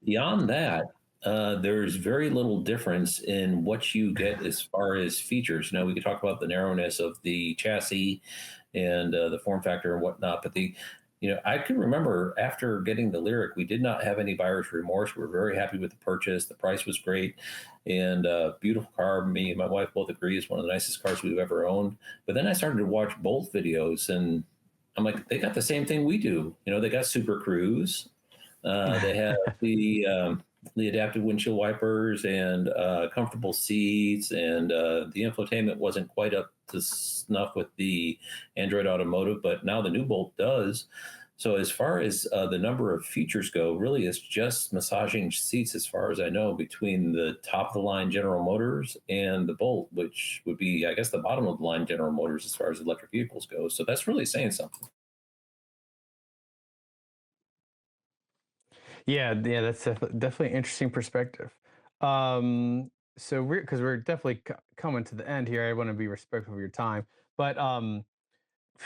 beyond that, there's very little difference in what you get as far as features. We could talk about the narrowness of the chassis and the form factor and whatnot, but I can remember after getting the Lyric, we did not have any buyer's remorse. We were very happy with the purchase. The price was great, and beautiful car. Me and my wife both agree it's one of the nicest cars we've ever owned. But then I started to watch Bolt videos, and I'm like, they got the same thing we do. They got Super Cruise. They have the adaptive windshield wipers and comfortable seats, and the infotainment wasn't quite up to snuff with the Android Automotive, but now the new Bolt does. So as far as the number of features go, really it's just massaging seats as far as I know between the top of the line General Motors and the Bolt, which would be, I guess, the bottom of the line General Motors as far as electric vehicles go. So that's really saying something. Yeah, that's definitely interesting perspective. So we're definitely coming to the end here. I want to be respectful of your time, but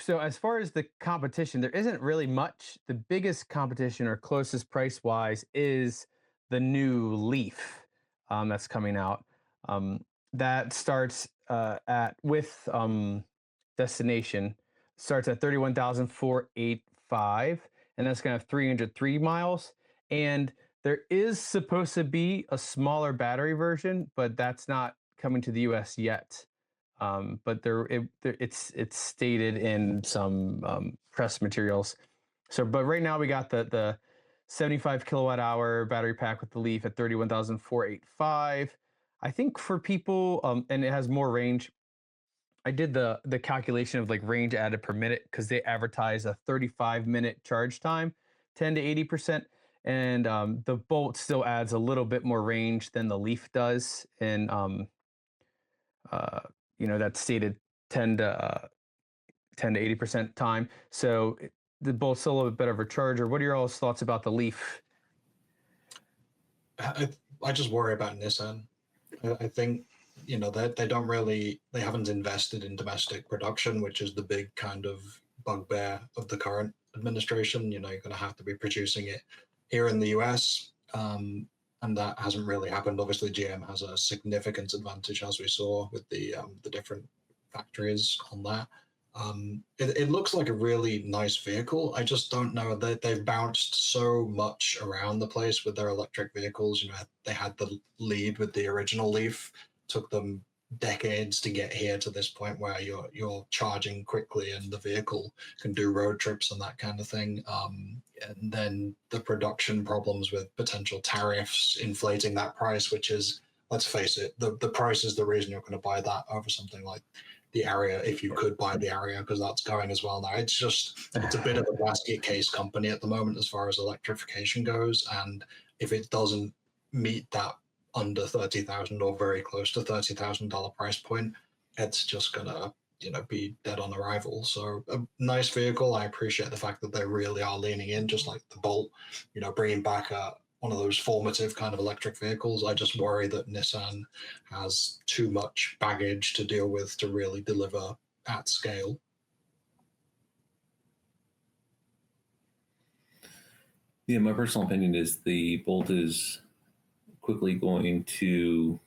so as far as the competition, there isn't really much. The biggest competition or closest price wise is the new Leaf that's coming out. That starts with destination starts at 31,485, and that's going to have 303 miles. And there is supposed to be a smaller battery version, but that's not coming to the US yet. But it's stated in some press materials. So, but right now we got the 75 kilowatt hour battery pack with the Leaf at 31,485. I think for people, and it has more range. I did the calculation of like range added per minute because they advertise a 35-minute charge time, 10 to 80%. And the Bolt still adds a little bit more range than the Leaf does. And, that's stated 10 to 80% time. So the Bolt's a little bit better of a charger. What are your all's thoughts about the Leaf? I just worry about Nissan. I think they haven't invested in domestic production, which is the big kind of bugbear of the current administration. You're going to have to be producing it here in the US, and that hasn't really happened. Obviously, GM has a significant advantage, as we saw with the different factories on that. It looks like a really nice vehicle. I just don't know that they've bounced so much around the place with their electric vehicles. They had the lead with the original Leaf, took them decades to get here to this point where you're charging quickly and the vehicle can do road trips and that kind of thing. And then the production problems with potential tariffs inflating that price, which is, let's face it, the price is the reason you're going to buy that over something like the Area, if you could buy the Area, because that's going as well now. It's a bit of a basket case company at the moment as far as electrification goes, and if it doesn't meet that under $30,000 or very close to $30,000 price point, it's just gonna be dead on arrival. So a nice vehicle. I appreciate the fact that they really are leaning in, just like the Bolt, bringing back one of those formative kind of electric vehicles. I just worry that Nissan has too much baggage to deal with to really deliver at scale. Yeah, my personal opinion is the Bolt is quickly going to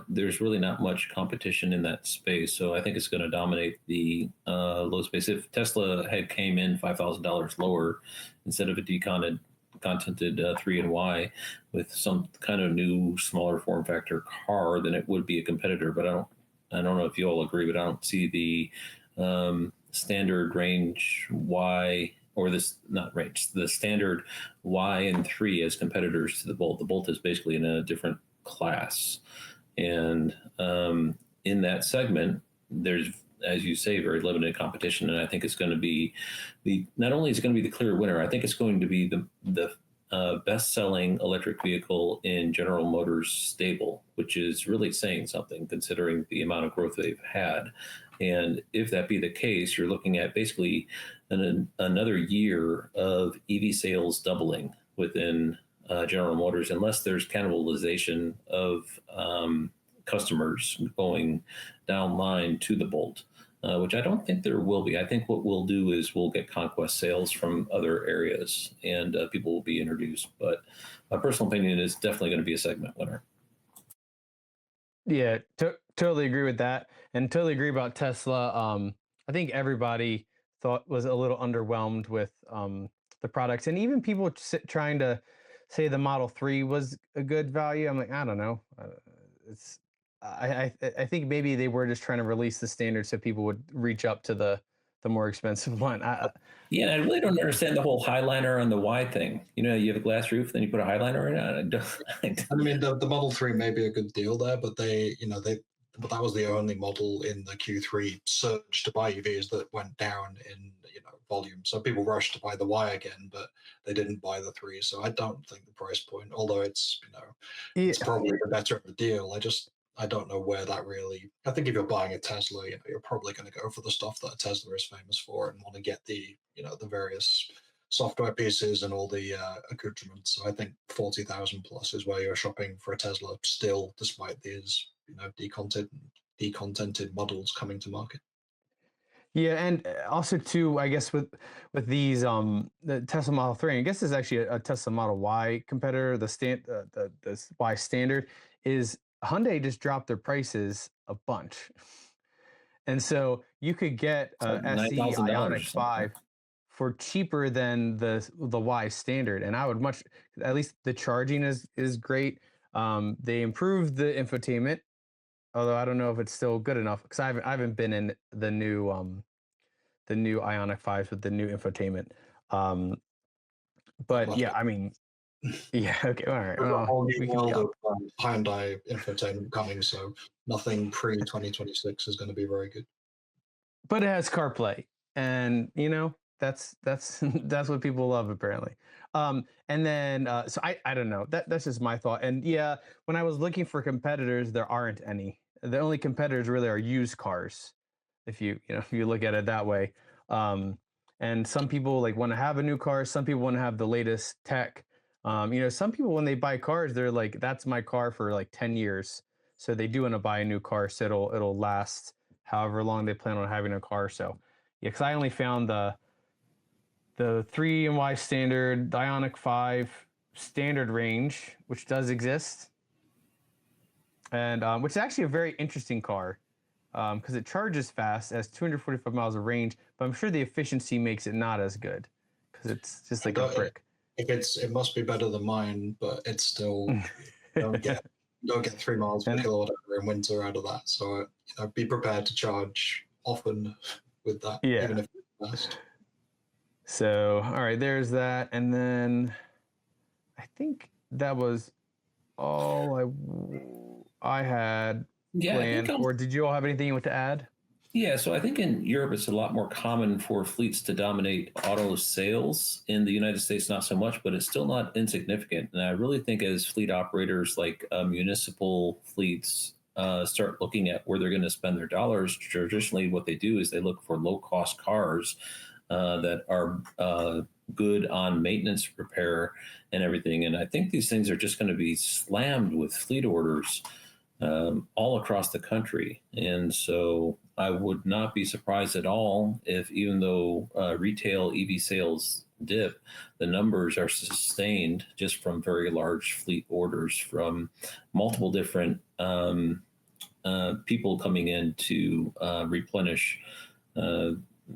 there's really not much competition in that space, so I think it's going to dominate the low space. If Tesla had came in $5,000 lower instead of a decontented 3 and Y with some kind of new smaller form factor car, then it would be a competitor. But I don't know if you all agree, but I don't see the standard range Y, or this, not range, the standard Y and 3 as competitors to the Bolt. The Bolt is basically in a different class. And in that segment, there's, as you say, very limited competition. And I think it's going to be not only is it going to be the clear winner, I think it's going to be the best-selling electric vehicle in General Motors' stable, which is really saying something considering the amount of growth they've had. And if that be the case, you're looking at basically another year of EV sales doubling within General Motors, unless there's cannibalization of customers going down line to the Bolt, which I don't think there will be. I think what we'll do is we'll get conquest sales from other areas and people will be introduced. But my personal opinion is definitely going to be a segment winner. Yeah, totally agree with that, and totally agree about Tesla. I think everybody was a little underwhelmed with the products, and even people trying to say the Model 3 was a good value. I'm like, I don't know. It's I think maybe they were just trying to release the standard so people would reach up to the more expensive one. Yeah, I really don't understand the whole Highliner on the Y thing. You have a glass roof, then you put a Highliner in it. I mean, the Model 3 may be a good deal there, but but that was the only model in the Q3 surge to buy EVs that went down in volume. So people rushed to buy the Y again, but they didn't buy the 3. So I don't think the price point, although it's it's probably the better of a deal. I don't know where that really. I think if you're buying a Tesla, you're probably going to go for the stuff that a Tesla is famous for and want to get the the various software pieces and all the accoutrements. So I think 40,000 plus is where you're shopping for a Tesla still, despite these decontented models coming to market. Yeah, and also too, I guess with these the Tesla Model 3, I guess is actually a Tesla Model Y competitor. The Y standard is Hyundai just dropped their prices a bunch, and so you could get a SE Ioniq 5 for cheaper than the Y standard. And I would at least the charging is great. They improved the infotainment, although I don't know if it's still good enough because I haven't been in the new Ioniq 5s with the new infotainment. But yeah, I mean, yeah, okay, all right. There's a whole new world of Hyundai infotainment coming, so nothing pre 2026 is going to be very good. But it has CarPlay, and that's that's what people love apparently. And then so I don't know, that's just my thought. And yeah, when I was looking for competitors, there aren't any. The only competitors really are used cars, if you look at it that way. And And some people like want to have a new car. Some people want to have the latest tech. Some people when they buy cars, they're like, "That's my car for like 10 years." So they do want to buy a new car, so it'll last however long they plan on having a car. So yeah, because I only found the 3 and Y standard, the Ioniq 5 standard range, which does exist, and which is actually a very interesting car because it charges fast, has 245 miles of range, but I'm sure the efficiency makes it not as good because it's just like a brick. It must be better than mine, but it's still don't get 3 miles per kilowatt hour in winter out of that. So be prepared to charge often with that, yeah. even if it's fast. So all right, there's that, and then I think that was all I had planned. Or did you all have anything you want to add? Yeah, so I think in Europe it's a lot more common for fleets to dominate auto sales. In the United States, not so much, but it's still not insignificant. And I really think as fleet operators like municipal fleets start looking at where they're going to spend their dollars, traditionally what they do is they look for low-cost cars that are good on maintenance, repair, and everything. And I think these things are just going to be slammed with fleet orders all across the country. And so I would not be surprised at all if, even though retail EV sales dip, the numbers are sustained just from very large fleet orders from multiple different people coming in to replenish.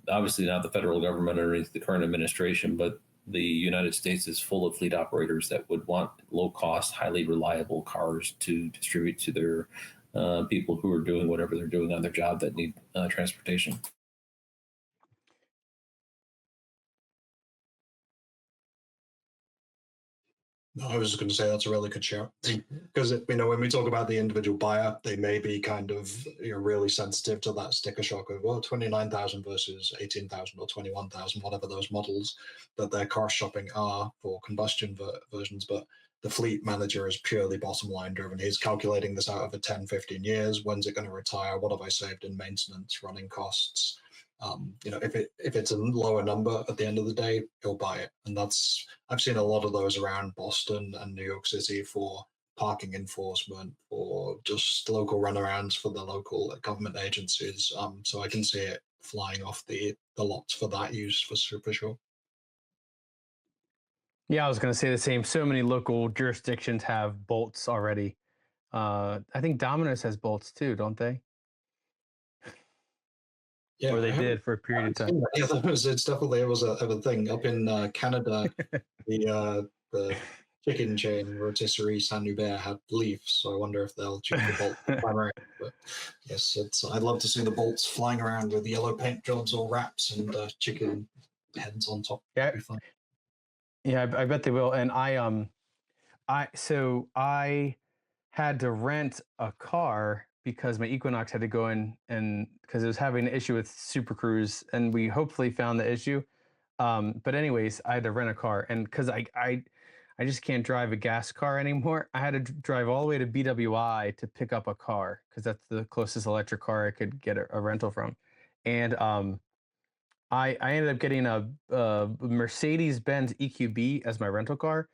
Obviously, not the federal government or the current administration, but the United States is full of fleet operators that would want low-cost, highly reliable cars to distribute to their people who are doing whatever they're doing on their job that need transportation. I was just going to say that's a really good shout because when we talk about the individual buyer, they may be kind of really sensitive to that sticker shock of 29,000 versus 18,000 or 21,000, whatever those models that their car shopping are for combustion versions. But the fleet manager is purely bottom line driven. He's calculating this out over 10, 15 years. When's it going to retire? What have I saved in maintenance, running costs? If it's a lower number at the end of the day, he'll buy it. And I've seen a lot of those around Boston and New York City for parking enforcement, or just local runarounds for the local government agencies. So I can see it flying off the lots for that use for super sure. Yeah, I was going to say the same. So many local jurisdictions have bolts already. I think Domino's has bolts too, don't they? Yeah, or they did for a period of time. Yeah, it's definitely it was a thing up in Canada. the chicken chain rotisserie Saint Hubert had leaves, so I wonder if they'll choose the bolt primary. But yes, I'd love to see the bolts flying around with yellow paint jobs or wraps and chicken heads on top. Yeah, yeah, I bet they will. And I had to rent a car because my Equinox had to go in, and because it was having an issue with Super Cruise, and we hopefully found the issue. But anyways, I had to rent a car, and because I just can't drive a gas car anymore. I had to drive all the way to BWI to pick up a car because that's the closest electric car I could get a rental from. And I ended up getting a Mercedes-Benz EQB as my rental car.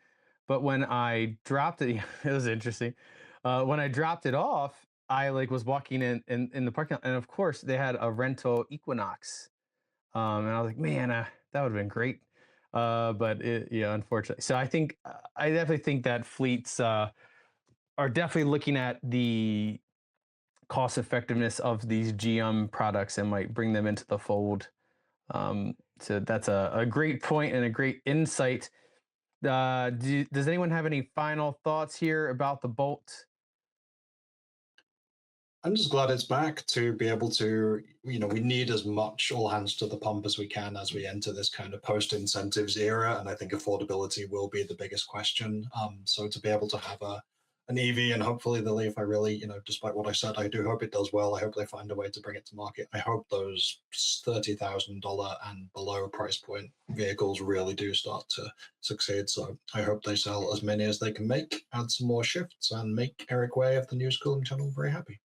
But when I dropped it, it was interesting. When I dropped it off, I was walking in the parking lot, and of course they had a rental Equinox. And I was like, man, that would have been great. But unfortunately. So I definitely think that fleets are definitely looking at the cost effectiveness of these GM products and might bring them into the fold. So that's a great point and a great insight. Does anyone have any final thoughts here about the Bolt? I'm just glad it's back to be able to, we need as much all hands to the pump as we can as we enter this kind of post-incentives era. And I think affordability will be the biggest question. So to be able to have an EV and hopefully the Leaf, I really, despite what I said, I do hope it does well. I hope they find a way to bring it to market. I hope those $30,000 and below price point vehicles really do start to succeed. So I hope they sell as many as they can make, add some more shifts, and make Eric Way of the News Cooling channel very happy.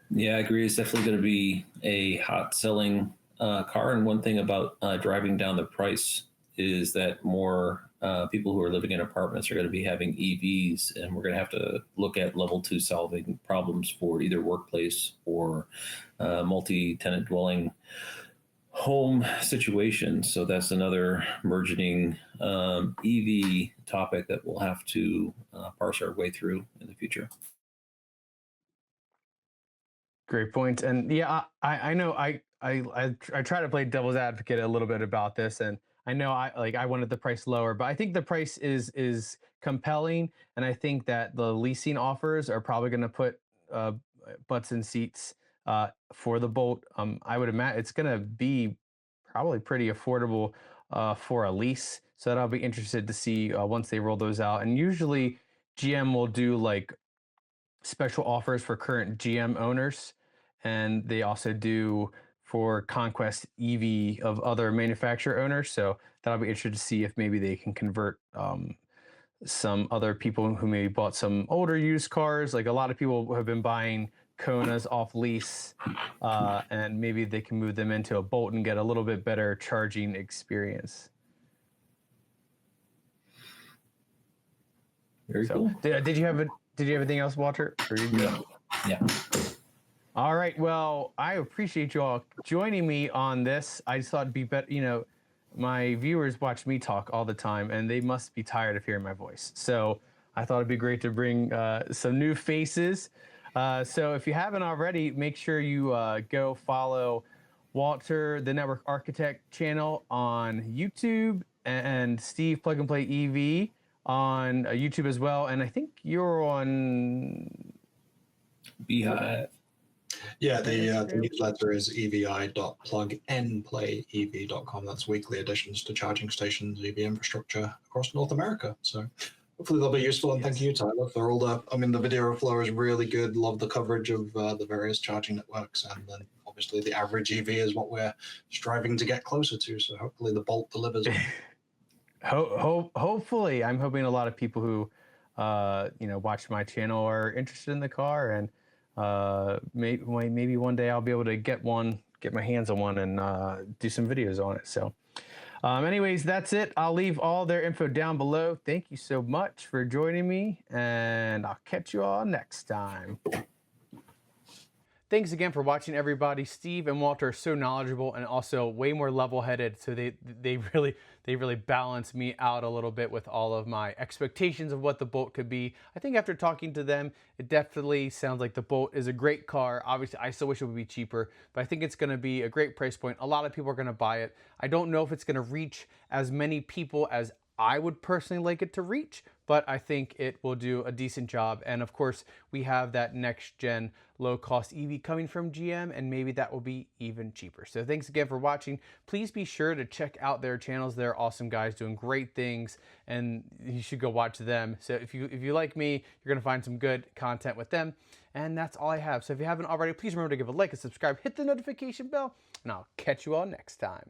Yeah, I agree. It's definitely going to be a hot selling car, and one thing about driving down the price is that more people who are living in apartments are going to be having EVs, and we're going to have to look at level 2 solving problems for either workplace or multi-tenant dwelling home situations. So that's another burgeoning EV topic that we'll have to parse our way through in the future. Great point. And yeah, I know I try to play devil's advocate a little bit about this, and I know I wanted the price lower, but I think the price is compelling, and I think that the leasing offers are probably going to put uh, butts in seats for the Bolt. I would imagine it's going to be probably pretty affordable for a lease, so that I'll be interested to see once they roll those out. And usually GM will do like special offers for current GM owners, and they also do for Conquest EV of other manufacturer owners. So that'll be interesting to see if maybe they can convert some other people who maybe bought some older used cars. Like a lot of people have been buying Konas off lease, and maybe they can move them into a Bolt and get a little bit better charging experience. Very cool. Did you have anything else, Walter? Or you good? Yeah. All right. Well, I appreciate you all joining me on this. I just thought it'd be better. You know, my viewers watch me talk all the time, and they must be tired of hearing my voice. So I thought it'd be great to bring some new faces. So if you haven't already, make sure you go follow Walter, the Network Architect channel on YouTube, and Steve Plug and Play EV on YouTube as well. And I think you're on Beehive. Yeah, the newsletter is evi.plugnplayev.com. That's weekly additions to charging stations, EV infrastructure across North America. So hopefully they'll be useful. And thank you, Tyler, for all the. I mean, the video flow is really good. Love the coverage of the various charging networks, and then obviously the average EV is what we're striving to get closer to. So hopefully the Bolt delivers. Hopefully, I'm hoping a lot of people who watch my channel are interested in the car, and maybe one day I'll be able to get my hands on one, and do some videos on it. So anyways, that's it. I'll leave all their info down below. Thank you so much for joining me, and I'll catch you all next time. Thanks again for watching, everybody. Steve and Walter are so knowledgeable and also way more level-headed, so they really balance me out a little bit with all of my expectations of what the Bolt could be. I think after talking to them, it definitely sounds like the Bolt is a great car. Obviously, I still wish it would be cheaper, but I think it's going to be a great price point. A lot of people are going to buy it. I don't know if it's going to reach as many people as I would personally like it to reach, but I think it will do a decent job. And of course, we have that next gen low cost EV coming from GM, and maybe that will be even cheaper. So thanks again for watching. Please be sure to check out their channels. They're awesome guys doing great things, and you should go watch them. So if you like me, you're gonna find some good content with them. And that's all I have. So if you haven't already, please remember to give a like and subscribe, hit the notification bell, and I'll catch you all next time.